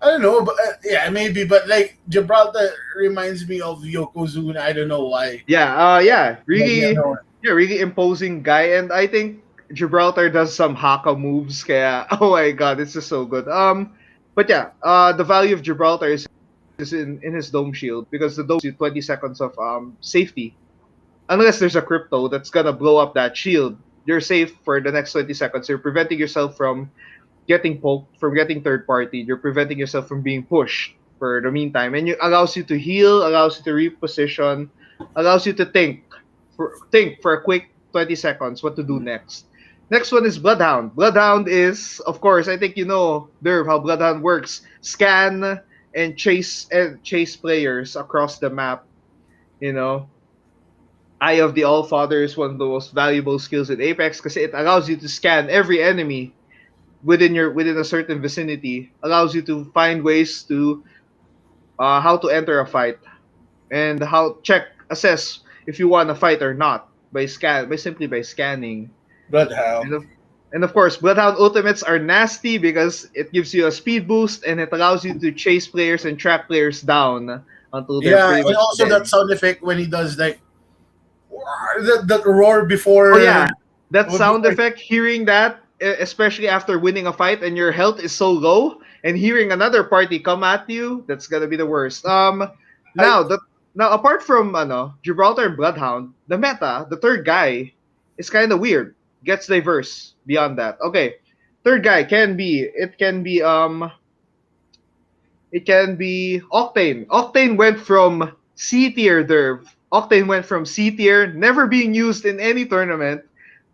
B: I don't know, but yeah, maybe. But like Gibraltar reminds me of Yokozuna. I don't know why.
A: Yeah,
B: But yeah,
A: really,
B: no.
A: yeah, really imposing guy, and I think Gibraltar does some haka moves. Kaya, oh my god, this is so good. But yeah, the value of Gibraltar is in his dome shield because the dome gives you 20 seconds of safety. Unless there's a crypto that's gonna blow up that shield, you're safe for the next 20 seconds. You're preventing yourself from getting poked, from getting third party. You're preventing yourself from being pushed for the meantime, and it allows you to heal, allows you to reposition, allows you to think for a quick 20 seconds what to do next. Next one is Bloodhound. Bloodhound is, of course, I think Derv, how Bloodhound works. Scan and chase players across the map. You know, Eye of the Allfather is one of the most valuable skills in Apex because it allows you to scan every enemy within a certain vicinity. Allows you to find ways to how to enter a fight and how assess if you want to fight or not by scanning. And
B: Bloodhound.
A: of course, Bloodhound ultimates are nasty because it gives you a speed boost and it allows you to chase players and track players down until they're
B: Yeah,
A: pretty
B: and
A: much
B: also that
A: dead.
B: sound effect when he does like that roar
A: Oh
B: before
A: yeah, that sound
B: before
A: effect, hearing that, especially after winning a fight and your health is so low, and hearing another party come at you, that's gonna be the worst.
B: I
A: Now apart from Gibraltar and Bloodhound, the meta, the third guy, is kind of weird. Gets diverse beyond that. Okay, third guy it can be Octane. Octane went from C tier Derv. Octane went from C tier, never being used in any tournament,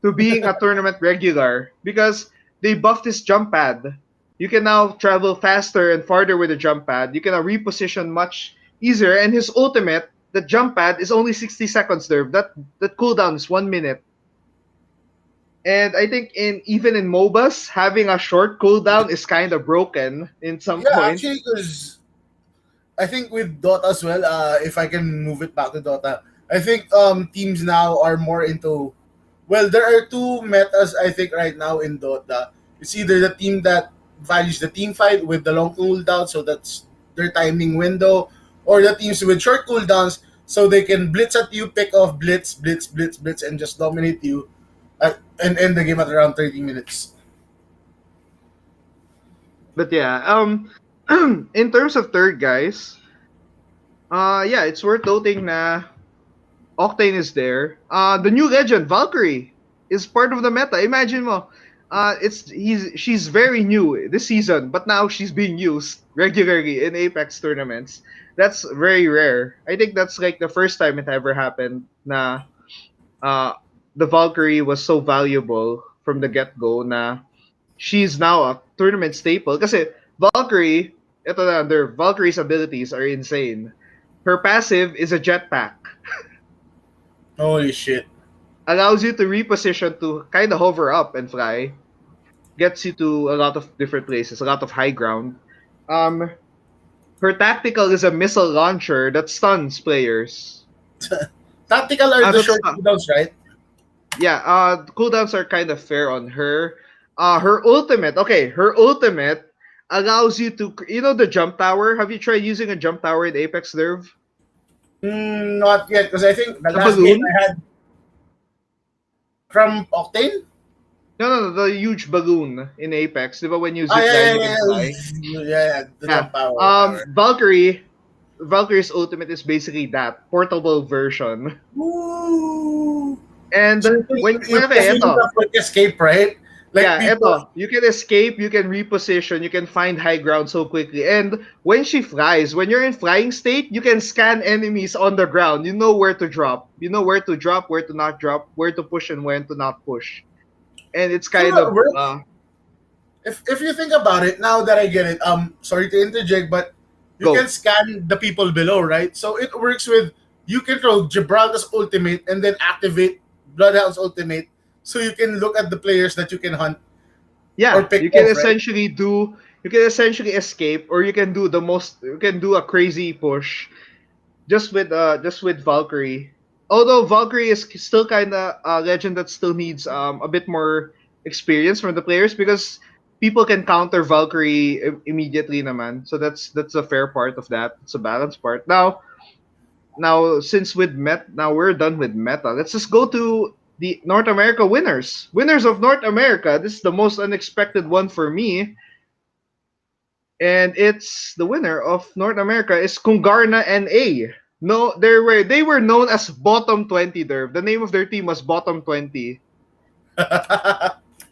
A: to being a tournament regular because they buffed his jump pad. You can now travel faster and farther with the jump pad. You can now reposition much easier, and his ultimate, the jump pad, is only 60 seconds there. That cooldown is 1 minute. And I think even in MOBAs, having a short cooldown is kind of broken in some
B: Yeah,
A: point.
B: actually, because I think with Dota as well, if I can move it back to Dota, I think teams now are more into. Well, there are two metas I think right now in Dota. It's either the team that values the team fight with the long cooldown, so that's their timing window, or the teams with short cooldowns, so they can blitz at you, pick off blitz, blitz, blitz, blitz, and just dominate you, and end the game at around 30 minutes.
A: But yeah, in terms of third guys, yeah, it's worth noting na Octane is there. The new legend Valkyrie is part of the meta. Imagine mo, she's very new this season, but now she's being used regularly in Apex tournaments. That's very rare. I think that's like the first time it ever happened na uh, the Valkyrie was so valuable from the get-go na she's now a tournament staple. Kasi Valkyrie, ito na, Valkyrie's abilities are insane. Her passive is a jetpack.
B: Holy shit.
A: Allows you to reposition to kind of hover up and fly. Gets you to a lot of different places, a lot of high ground. Her tactical is a missile launcher that stuns players.
B: Tactical are the
A: That's
B: short cooldowns, right?
A: yeah, cooldowns are kind of fair on her. Her ultimate, okay, her ultimate allows you to, the jump tower. Have you tried using a jump tower in Apex Nerve?
B: Not yet, because I think the
A: The
B: last game
A: balloon?
B: I had from Octane.
A: No, the huge balloon in Apex. Diba when you
B: Oh
A: zip
B: yeah,
A: line,
B: yeah,
A: you
B: yeah,
A: can fly?
B: yeah, the
A: Yeah.
B: jump power.
A: Valkyrie's ultimate is basically that portable version.
B: Ooh.
A: And
B: So you
A: okay,
B: basically
A: ito.
B: have quick escape, right? Like
A: Yeah,
B: people.
A: eto. You can escape, you can reposition, you can find high ground so quickly. And when she flies, when you're in flying state, you can scan enemies on the ground. You know where to drop. You know where to drop, where to not drop, where to push and when to not push. And it's
B: So
A: kind
B: that
A: of
B: works. If you think about it, now that I get it, sorry to interject, but you
A: go.
B: can scan the people below, right? So it works with you control Gibraltar's ultimate and then activate Bloodhound's ultimate, so you can look at the players that you can hunt or
A: Yeah,
B: pick
A: you can
B: off, right?
A: essentially escape, or you can do a crazy push just with Valkyrie. Although Valkyrie is still kind of a legend that still needs a bit more experience from the players because people can counter Valkyrie immediately naman. So that's a fair part of that. It's a balanced part. Now since now we're done with meta. Let's just go to the North America winners. Winners of North America. This is the most unexpected one for me. And it's the winner of North America is Kungarna NA. No, they were known as Bottom 20 there. The name of their team was Bottom 20.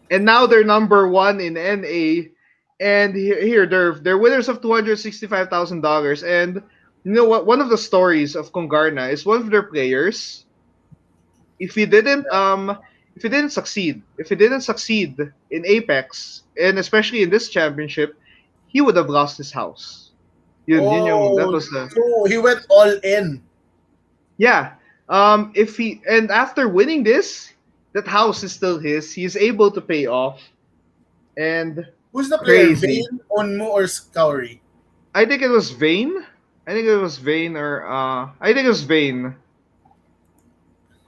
A: And now they're number 1 in NA. And here they're winners of $265,000. And you know what? One of the stories of Kungarna is one of their players. If he didn't if he didn't succeed in Apex and especially in this championship, he would have lost his house. That
B: Oh,
A: was the
B: so he went all in.
A: yeah. If he and after winning this, that house is still his. He's able to pay off, and
B: Who's the player?
A: crazy.
B: Vayne, Onmu, or Scoury?
A: I think it was Vayne. I think it was Vayne.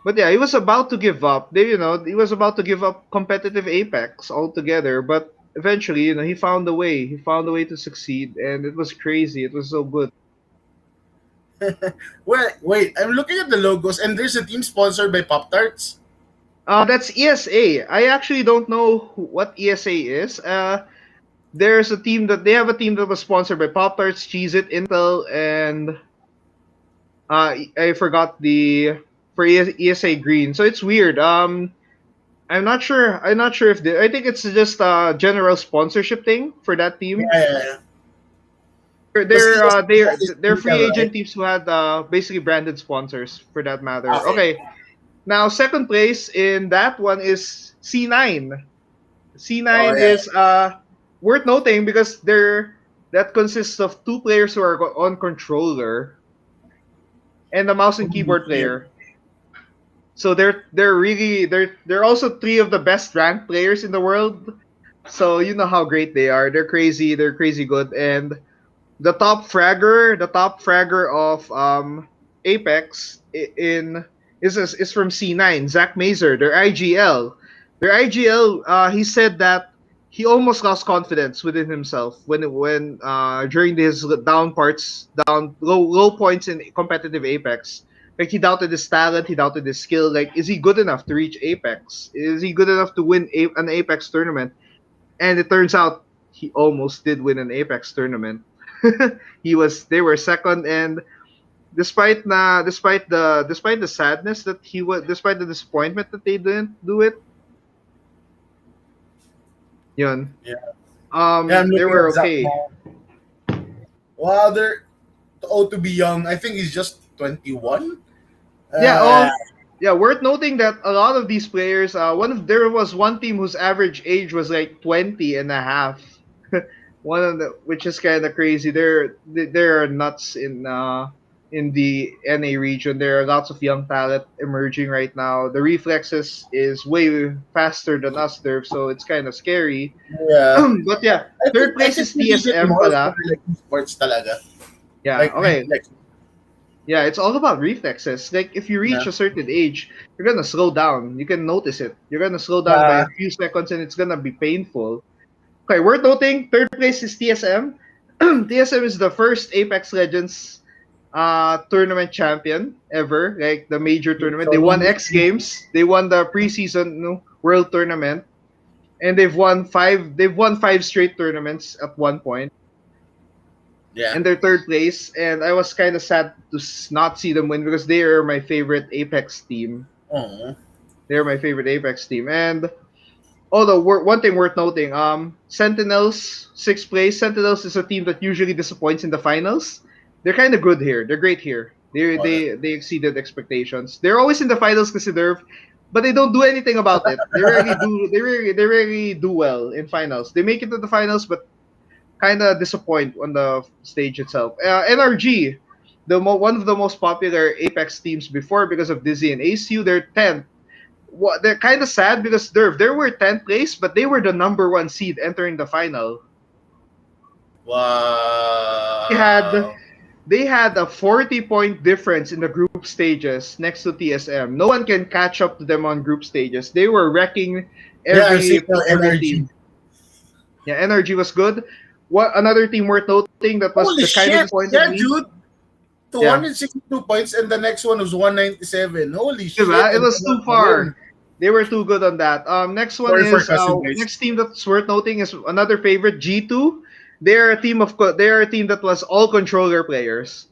A: But yeah, he was about to give up. He was about to give up competitive Apex altogether. But eventually, he found a way. He found a way to succeed, and it was crazy. It was so good.
B: Wait, I'm looking at the logos and there's a team sponsored by Pop Tarts.
A: That's ESA. I actually don't know what ESA is. There's a team they have a team that was sponsored by Pop Tarts, Cheez It, Intel, and I forgot the for ESA Green. So it's weird. I'm not sure. If I think it's just a general sponsorship thing for that team.
B: Yeah. Because
A: They're free
B: right?
A: agent teams who had basically branded sponsors for that matter.
B: Okay.
A: Okay, now second place in that one is C9.
B: Oh
A: C9
B: yeah.
A: is worth noting because that consists of two players who are on controller and a mouse and keyboard player. So they're also three of the best ranked players in the world. So you know how great they are. They're crazy good. And the top fragger of Apex in is from C9, Zach Mazer, their IGL. Their IGL, he said that he almost lost confidence within himself when during his down low points in competitive Apex. Like he doubted his talent, he doubted his skill. Like, is he good enough to reach Apex? Is he good enough to win an Apex tournament? And it turns out he almost did win an Apex tournament. They were second, and despite the sadness that he was despite the disappointment that they didn't do it, yun,
B: Yeah. Yeah, I'm
A: they
B: looking
A: were
B: at Zach
A: okay.
B: now. Wow, they're to be young. I think he's just 21.
A: Yeah,
B: Uh,
A: yeah, worth noting that a lot of these players, there was one team whose average age was like 20 and a half. One of the which is kind of crazy. There are nuts in the NA region. There are lots of young talent emerging right now. The reflexes is way faster than us there, so it's kind of scary.
B: yeah.
A: But yeah, third
B: I
A: place
B: think
A: is
B: we need it
A: TSM
B: more for
A: pala.
B: like sports talaga.
A: Yeah,
B: Like
A: okay.
B: reflex.
A: Yeah, it's all about reflexes. Like if you reach
B: Yeah.
A: a certain age, you're gonna slow down. You can notice it. You're gonna slow down by
B: Yeah.
A: a few seconds, and it's gonna be painful. Okay, worth noting. Third place is TSM. TSM is the first Apex Legends tournament champion ever, like the major tournament. They
B: So
A: won
B: no
A: X Games. They won the preseason world tournament, and they've won five straight tournaments at one point.
B: yeah.
A: And they're third place. And I was kind of sad to not see them win because they are my favorite Apex team.
B: Oh.
A: They're my favorite Apex team. And although one thing worth noting, Sentinels sixth place. Sentinels is a team that usually disappoints in the finals. They're kind of good here. They're great here.
B: Oh, that's
A: They exceeded expectations. They're always in the finals because they deserve, but they don't do anything about it. They rarely do well in finals. They make it to the finals, but kind of disappoint on the stage itself. NRG, one of the most popular Apex teams before because of Dizzy and ACU, they're 10th. They're kind of sad because they were 10th place, but they were the number one seed entering the final. They had
B: wow.
A: they had a 40-point difference in the group stages next to TSM. No one can catch up to them on group stages. They were wrecking
B: Yeah, I've seen the
A: every
B: energy.
A: team. Yeah, energy was good. What another team worth noting that was
B: Holy
A: the kind of
B: shit!
A: disappointed
B: Yeah,
A: me.
B: dude.
A: Yeah,
B: 262 points, and the next one was 197. Holy shit!
A: diba? It
B: And
A: was
B: they got
A: too
B: the win.
A: far. They were too good on that. Next one
B: Sorry for
A: is
B: cussing, guys.
A: next team that's worth noting is another favorite G2. They're a team that was all controller players.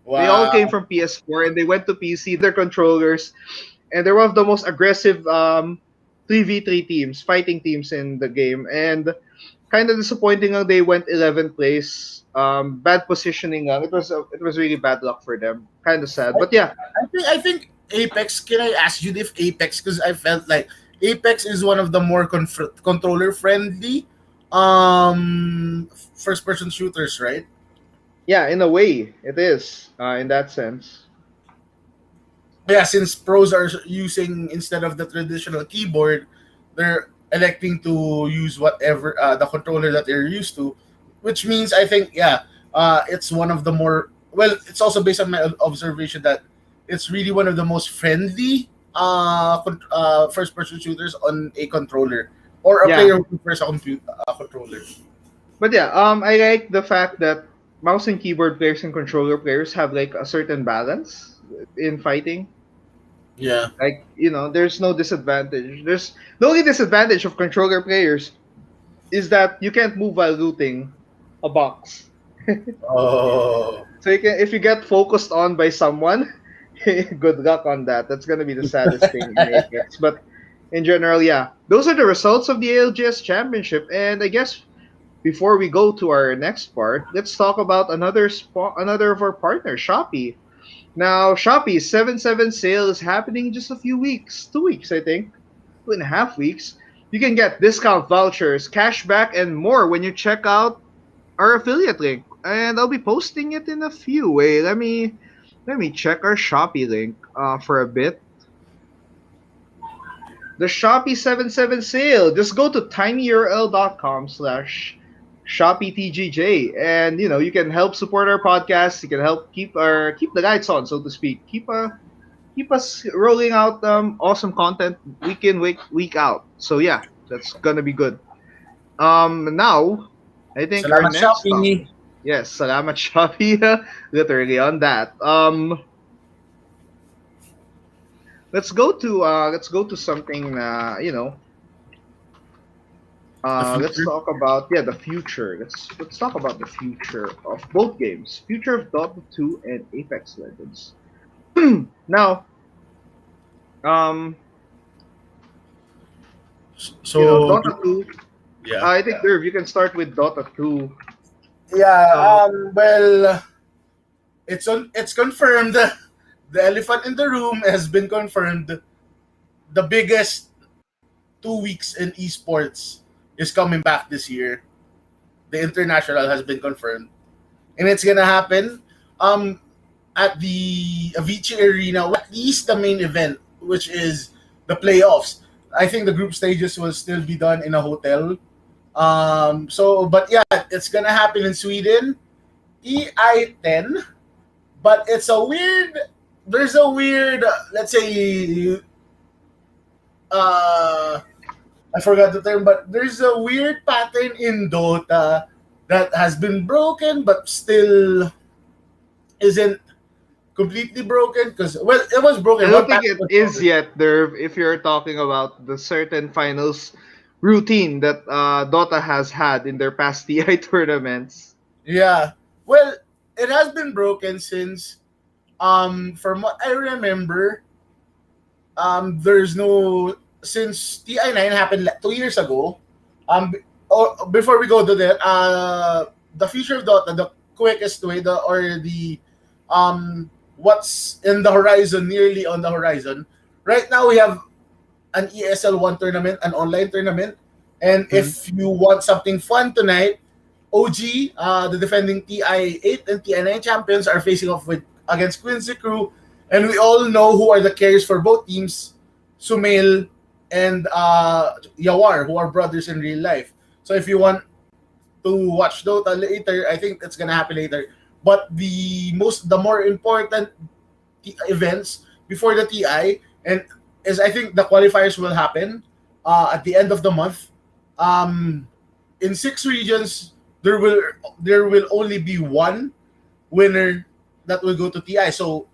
A: They all came
B: Wow.
A: from PS4 and they went to PC. Their controllers, and they're one of the most aggressive 3v3 teams, fighting teams in the game. And kind of disappointing lang they went 11th place. Bad positioning lang. It was really bad luck for them. Kind of sad, but yeah,
B: I think Apex. Can I ask you if Apex? Because I felt like Apex is one of the more controller friendly first person shooters, right?
A: yeah, in a way, it is in that sense.
B: Yeah, since pros are using instead of the traditional keyboard, they're electing to use whatever the controller that they're used to, which means I think it's one of the more well. It's also based on my observation that it's really one of the most friendly first person shooters on a controller or a
A: Yeah,
B: player who prefers a controller.
A: but yeah, I like the fact that mouse and keyboard players and controller players have like a certain balance in fighting.
B: Yeah.
A: Like, there's no disadvantage. There's the only disadvantage of controller players is that you can't move while looting a box.
B: Oh.
A: So if you get focused on by someone, good luck on that. That's gonna be the saddest thing in Apex. But in general, yeah, those are the results of the ALGS Championship. And I guess before we go to our next part, let's talk about another of our partners, Shopee. Now, Shopee's 7/7 sale is happening in just a few weeks, 2 weeks, I think, 2.5 weeks. You can get discount vouchers, cashback, and more when you check out our affiliate link. And I'll be posting it in a few. Wait, let me check our Shopee link for a bit. The Shopee 7/7 sale. Just go to tinyurl.com/ShopeeTGJ, and you can help support our podcast. You can help keep the lights on, so to speak. Keep us rolling out awesome content week in week out. So yeah, that's gonna be good. Now I think our
B: Salamat
A: next topic.
B: Shopee.
A: Yes, salamat Shopee. Literally on that. Let's go to something.
B: The
A: Let's
B: future.
A: talk about the future. Let's talk about the future of both games. Future of Dota 2 and Apex Legends. Now, um,
B: So
A: Dota 2.
B: yeah.
A: I think Dirv, you can start with Dota 2.
B: Yeah,
A: Uh,
B: well, it's confirmed. The elephant in the room has been confirmed. The biggest 2 weeks in esports is coming back this year. The international has been confirmed, and it's gonna happen um at the Avicii Arena, at least the main event, which is the playoffs. I think the group stages will still be done in a hotel. But yeah, it's gonna happen in Sweden, EI10. But it's a weird. There's a weird, let's say, uh, I forgot the term, but there's a weird pattern in Dota that has been broken, but still isn't completely broken. Because well, it was
A: I
B: broken.
A: don't
B: One
A: think
B: pattern
A: it
B: was
A: is
B: broken.
A: yet, Dirv, if you're talking about the certain finals routine that Dota has had in their past TI tournaments.
B: Yeah. Well, it has been broken since from what I remember, there's no since TI9 happened 2 years ago. Before we go to that, the future of Dota, the quickest way, what's in the horizon, nearly on the horizon. Right now, we have an ESL 1 tournament, an online tournament. And
A: Hmm.
B: if you want something fun tonight, OG, the defending TI8 and TI9 champions, are facing off with against Quincy Crew. And we all know who are the carriers for both teams, Sumail and Yawar, who are brothers in real life. So if you want to watch Dota later, I think it's gonna happen later. But the more important events before the TI, and is I think the qualifiers will happen at the end of the month. Um, in 6 regions, there will only be one winner that will go to TI. So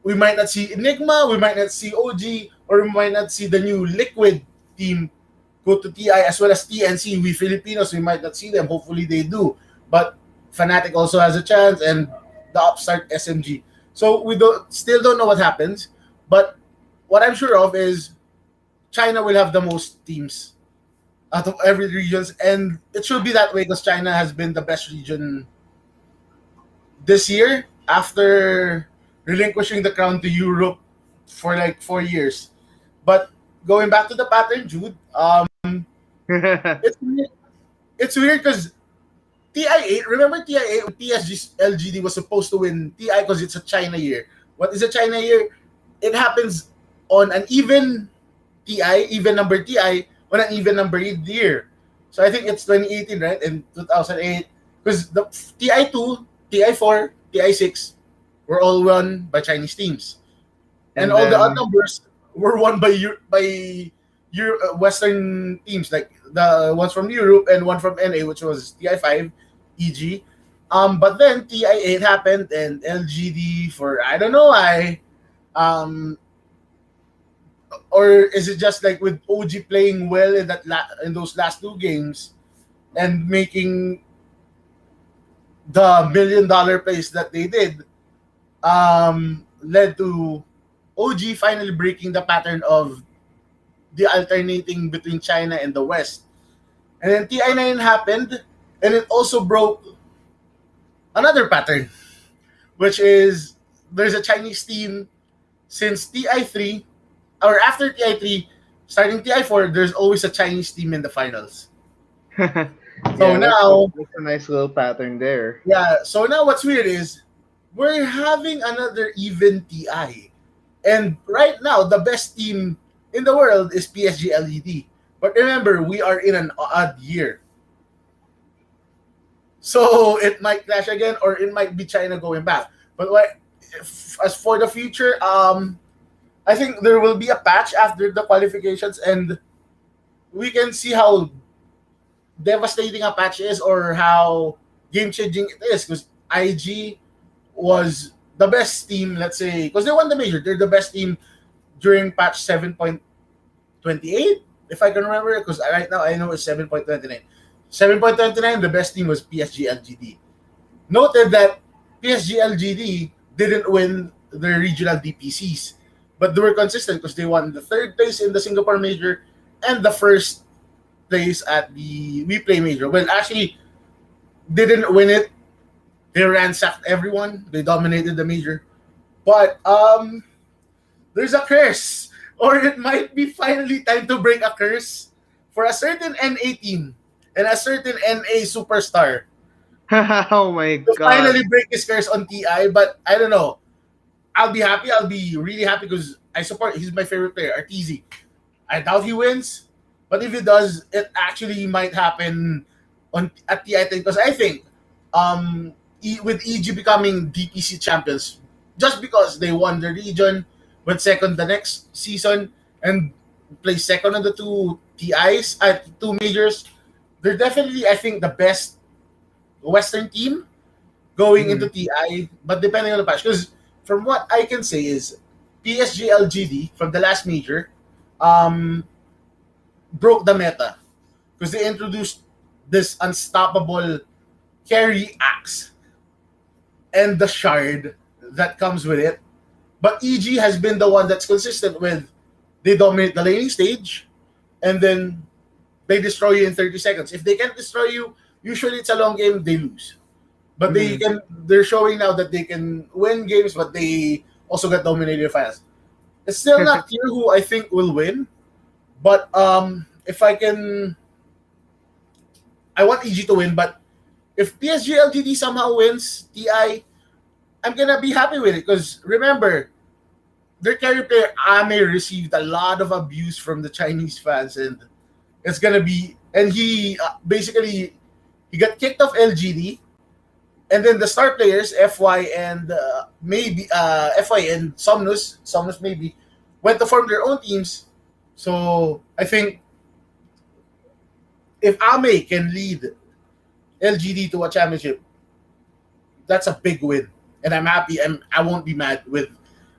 B: we might not see Enigma, we might not see OG, or we might not see the new Liquid team go to TI, as well as TNC. We Filipinos, we might not see them. Hopefully they do. But Fnatic also has a chance, and the upstart SMG. So we still don't know what happens. But what I'm sure of is China will have the most teams out of every regions, and it should be that way because China has been the best region this year after relinquishing the crown to Europe for like 4 years. But going back to the pattern, Jude, it's weird. It's weird because TI8. Remember TI8 when PSG LGD was supposed to win TI because it's a China year. What is a China year? It happens on an even TI, even number TI, on an even number year. So I think it's 2018, right? And 2008. Because the TI2, TI4, TI6 were all won by Chinese teams. And
A: And
B: all the other
A: then
B: numbers were won by Western teams, like the ones from Europe and one from NA, which was TI5, EG. But then TI8 happened and LGD for I don't know why. Um, or is it just like with OG playing well in in those last 2 games and making the $1 million plays that they did, led to OG finally breaking the pattern of the alternating between China and the West. And then TI9 happened, And it also broke another pattern, which is there's a Chinese team since TI3 or after TI3, starting TI4, there's always a Chinese team in the finals. So
A: Yeah,
B: now,
A: that's a nice little pattern there.
B: yeah, so now what's weird is we're having another even TI. And right now, the best team in the world is PSG LED. But remember, we are in an odd year. So it might clash again, or it might be China going back. But as for the future, I think there will be a patch after the qualifications, and we can see how devastating a patch is or how game changing it is. Because IG was the best team, let's say, because they won the major. They're the best team during patch 7.28, if I can remember. Because right now I know it's 7.29. 7.29, the best team was PSG LGD. Noted that PSG LGD didn't win the regional DPCs, but they were consistent because they won the third place in the Singapore Major and the first place at the WePlay Major. Well, actually, they didn't win it. They ransacked everyone. They dominated the major. But there's a curse, or it might be finally time to break a curse for a certain NA team and a certain NA superstar
A: Oh my
B: to
A: god.
B: finally break his curse on TI. But I don't know. I'll be happy. I'll be really happy because I support. He's my favorite player, RTZ. I doubt he wins, but if he does, it actually might happen on at TI because I think with EG becoming DPC champions, just because they won the region, went second the next season, and placed second on the two TIs at two majors, they're definitely I think the best Western team going into
A: Mhm.
B: TI, but depending on the patch. Because from what I can say is PSG LGD from the last major um, broke the meta because they introduced this unstoppable carry axe and the shard that comes with it. But EG has been the one that's consistent with they dominate the laning stage and then they destroy you in 30 seconds. If they can't destroy you, usually it's a long game, they lose. But
A: Mhm.
B: they're showing now that they can win games, but they also got dominated fast. It's still not clear who I think will win, but if I can I want EG to win, but if PSG LGD somehow wins TI, I'm gonna be happy with it because remember, their carry player Ame received a lot of abuse from the Chinese fans, and it's gonna be and he basically he got kicked off LGD, and then the star players FY and maybe FY and Somnus maybe went to form their own teams. So I think if Ame can lead LGD to a championship, that's a big win, and I'm happy. I won't be mad with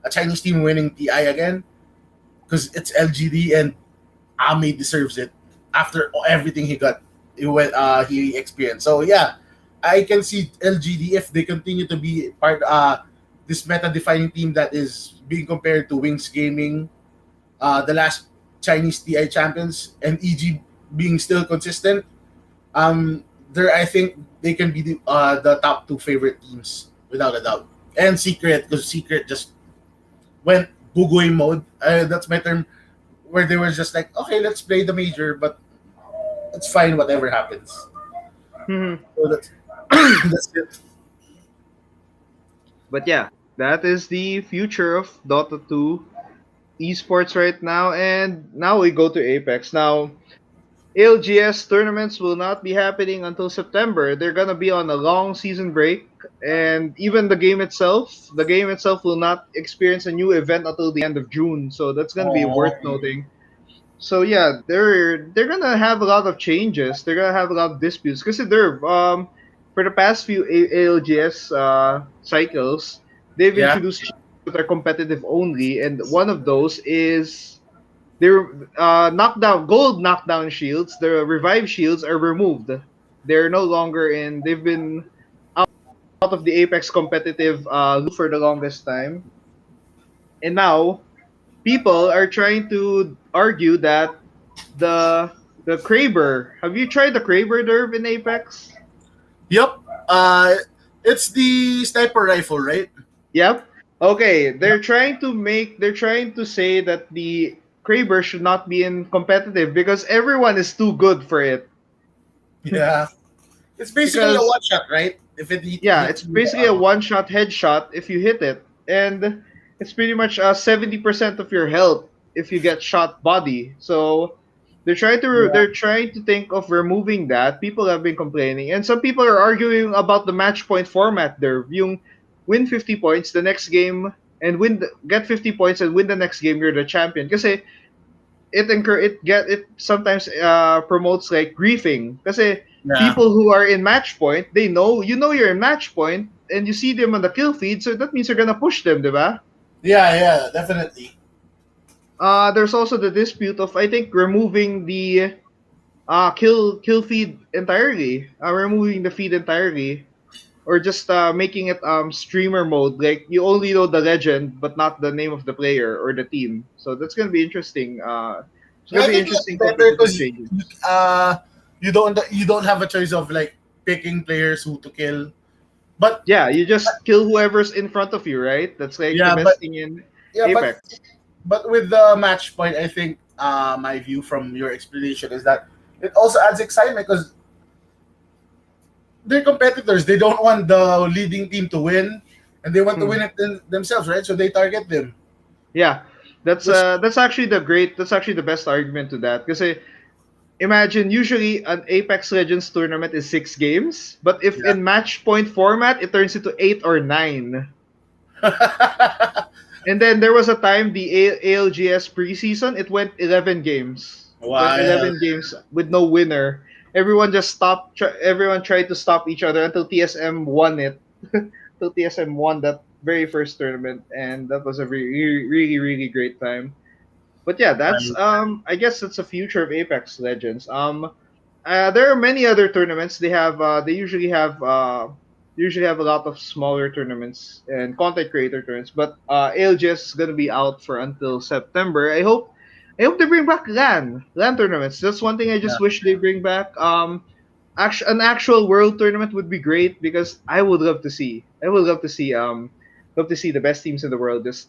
B: a Chinese team winning TI again because it's LGD and Ame deserves it after everything he experienced. So yeah, I can see LGD if they continue to be part this meta defining team that is being compared to Wings Gaming, the last Chinese TI champions, and EG being still consistent. There I think they can be the top two favorite teams without a doubt. And Secret, because Secret just went Bugoy mode. That's my term, where they were just like, okay, let's play the major, but it's fine, whatever happens.
A: Mhm.
B: So that's that's it.
A: But yeah, that is the future of Dota 2 esports right now. And now we go to Apex. Now, ALGS tournaments will not be happening until September. They're gonna be on a long season break, and even the game itself will not experience a new event until the end of June. So that's gonna be
B: Oh,
A: worth noting. So yeah, they're gonna have a lot of changes. They're gonna have a lot of disputes. Consider for the past few ALGS cycles, they've
B: yeah.
A: introduced shields that are competitive only, and one of those is their knockdown gold knockdown shields. The revive shields are removed. They're no longer in. They've been out of the Apex competitive loop for the longest time, and now people are trying to argue that the Kraber. Have you tried the Kraber Derv in Apex?
B: Yep. It's the sniper rifle, right?
A: Yep. Okay,
B: Yep.
A: they're trying to say that the Kraber should not be in competitive because everyone is too good for it.
B: Yeah. It's basically a
A: Because
B: one shot, right? If it
A: yeah,
B: hits
A: it's
B: you,
A: basically a one-shot headshot if you hit it, and it's pretty much 70% of your health if you get shot body. So
B: yeah,
A: they're trying to think of removing that. People have been complaining, and some people are arguing about the match point format there. Yung win 50 points the next game and get 50 points and win the next game, you're the champion. Kasi it sometimes promotes like griefing. Kasi
B: yeah,
A: people who are in match point, they know you're in match point and you see them on the kill feed, so that means you're gonna push them, diba?
B: yeah, definitely.
A: There's also the dispute of I think removing the kill feed entirely, removing the feed entirely, or just making it streamer mode. Like you only know the legend but not the name of the player or the team. So that's gonna be interesting. It's
B: Yeah,
A: gonna
B: I
A: be
B: think that's
A: interesting
B: better
A: competitive
B: because
A: changes.
B: you don't have a choice of like picking players who to kill. But
A: Yeah, you just kill whoever's in front of you, right? That's like the
B: yeah,
A: best thing in
B: yeah, but
A: Apex.
B: but with the match point, I think my view from your explanation is that it also adds excitement because they're competitors. They don't want the leading team to win, and they want to
A: Hmm.
B: win it themselves, right? So they target them.
A: Yeah,
B: Which
A: that's actually the best argument to that. Because imagine usually an Apex Legends tournament is 6 games, but if
B: yeah,
A: in match point format it turns into 8 or 9. And then there was a time the ALGS preseason it went 11 games. It went
B: wild.
A: 11 games with no winner. Everyone just stopped. Everyone tried to stop each other until TSM won it. Till TSM won that very first tournament, and that was a really great time. But yeah, that's I guess that's the future of Apex Legends. There are many other tournaments. They usually have a lot of smaller tournaments and content creator tournaments. But ALGS is gonna be out for until September. I hope they bring back LAN tournaments. That's one thing I
B: Yeah,
A: just wish they bring back. An actual world tournament would be great because I would love to see the best teams in the world just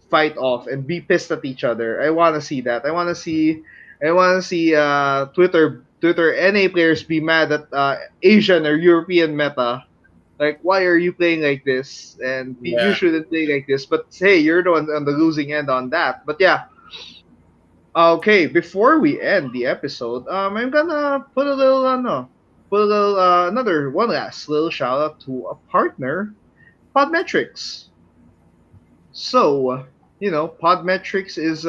A: fight off and be pissed at each other. I want to see that. I want to see Twitter NA players be mad at Asian or European meta. Like, why are you playing like this? And you
B: yeah.
A: shouldn't play like this. But hey, you're the one on the losing end on that. But yeah, okay. Before we end the episode, I'm gonna put a little, put a little, another one last little shout out to a partner, Podmetrics. So, Podmetrics is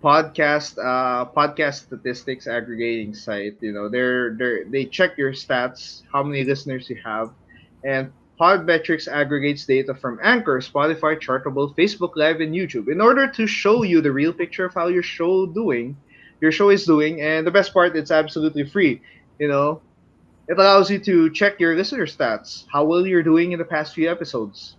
A: podcast statistics aggregating site. They check your stats, how many listeners you have, and Podmetrics aggregates data from Anchor, Spotify, Chartable, Facebook Live, and YouTube in order to show you the real picture of how your show is doing, and the best part, it's absolutely free. You know, it allows you to check your listener stats, how well you're doing in the past few episodes.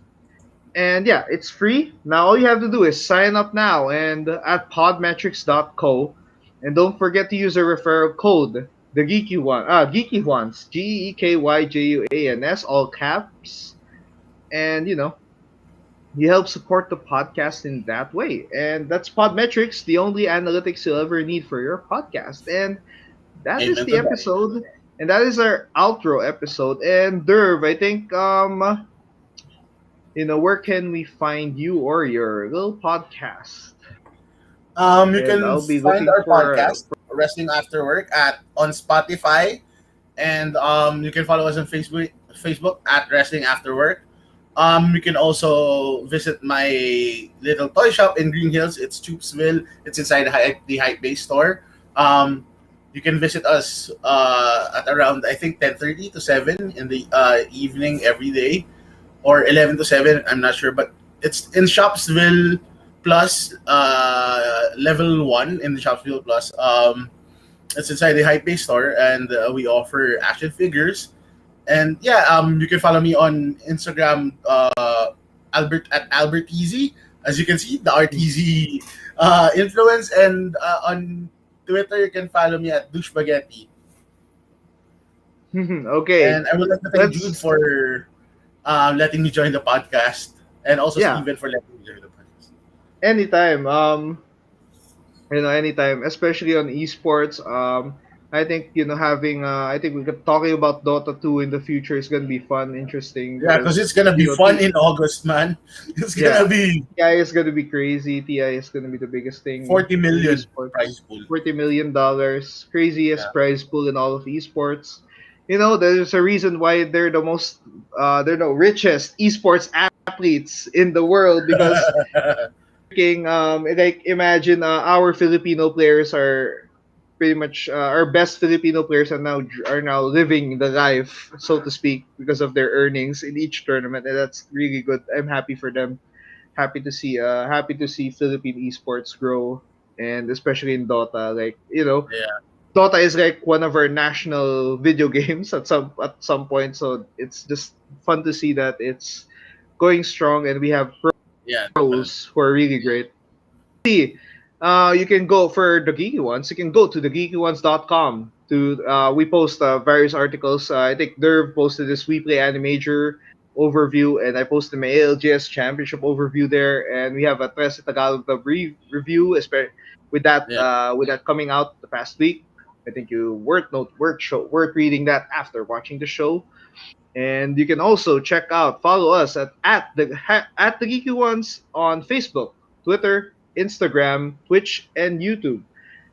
A: And yeah, it's free. Now all you have to do is sign up now and at podmetrics.co. And don't forget to use a referral code, the GEEKYJUANS, GEEKYJUANS, all caps. And you help support the podcast in that way. And that's Podmetrics, the only analytics you'll ever need for your podcast. And that is
B: Amen
A: the
B: to that.
A: episode. And that is our outro episode. And Derv, I think where can we find you or your little podcast?
B: You
A: And
B: can
A: I'll be
B: find
A: looking
B: our
A: for.
B: podcast, Wrestling After Work, at on Spotify, and you can follow us on Facebook at Wrestling After Work. You can also visit my little toy shop in Green Hills. It's Choopsville. It's inside the Hype Base store. Um, you can visit us at around I think 10:30 to 7 in the evening every day, or 11 to 7. I'm not sure, but it's in Shopsville Plus, level 1 in the Shopsville Plus. It's inside the Hype Base store, and we offer action figures. And yeah, you can follow me on Instagram, Albert Easy. As you can see, the RTZ influence, and, on Twitter, you can follow me at Douche Spaghetti.
A: 嗯
B: And, on Twitter, you can follow me at Douche Spaghetti. And, on Instagram, Albert Easy. As you can see, the RTZ influence, and, on Twitter, you can follow me at Douche Spaghetti.
A: 嗯
B: Twitter, you can follow me at Douche Spaghetti.
A: Okay,
B: And I would like to thank Jude
A: let's
B: for letting me join the podcast, and also
A: yeah,
B: Steven for letting me join the podcast.
A: anytime. Anytime, especially on esports. I think having I think we could talking about Dota 2 in the future is gonna be fun, interesting
B: Yeah, because
A: because
B: it's gonna be fun in August, man. It's gonna
A: yeah,
B: be
A: TI is gonna be crazy. TI is gonna be the biggest thing
B: 40
A: in
B: million
A: esports.
B: prize pool.
A: $40 million,
B: Yeah,
A: craziest prize pool in all of esports. There's a reason why they're the richest esports athletes in the world because like imagine our Filipino players are pretty much our best Filipino players are now living the life, so to speak, because of their earnings in each tournament, and that's really good. I'm happy for them. Happy to see Philippine esports grow, and especially in Dota. Like
B: yeah,
A: Dota is like one of our national video games at some point, so it's just fun to see that it's going strong, and we have
B: yeah, definitely.
A: pros who are really great. You can go for the geeky ones. You can go to thegeekyones.com. We post various articles. I think Dirv posted this WePlay Animajor overview, and I posted my ALGS Championship overview there. And we have a Tres Tagalog the review,
B: Yeah,
A: with that coming out the past week. I think you worth reading that after watching the show. And you can also follow us at the Geeky Ones on Facebook, Twitter, Instagram, Twitch, and YouTube.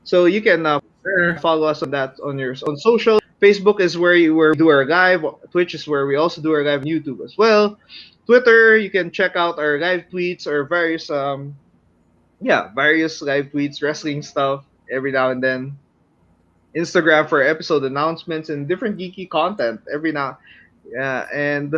A: So you can
B: sure.
A: follow us on social. Facebook is where we do our live. Twitch is where we also do our live. YouTube as well. Twitter, you can check out our live tweets or various live tweets, wrestling stuff every now and then. Instagram for episode announcements and different geeky content every now. Yeah, and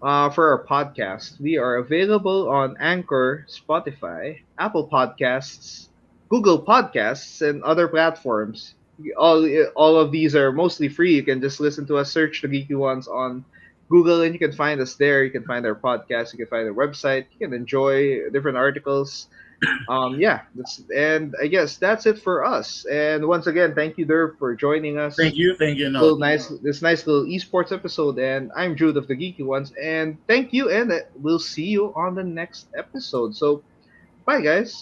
A: for our podcast. We are available on Anchor, Spotify, Apple Podcasts, Google Podcasts, and other platforms. All of these are mostly free. You can just listen to us, search the Geeky Ones on Google, and you can find us there. You can find our podcast. You can find our website. You can enjoy different articles. Yeah, and I guess that's it for us. And once again, thank you, Derv, for joining us
B: Thank you. No,
A: nice little esports episode. And I'm Jude of the Geeky Ones, and thank you, and we'll see you on the next episode. So bye, guys.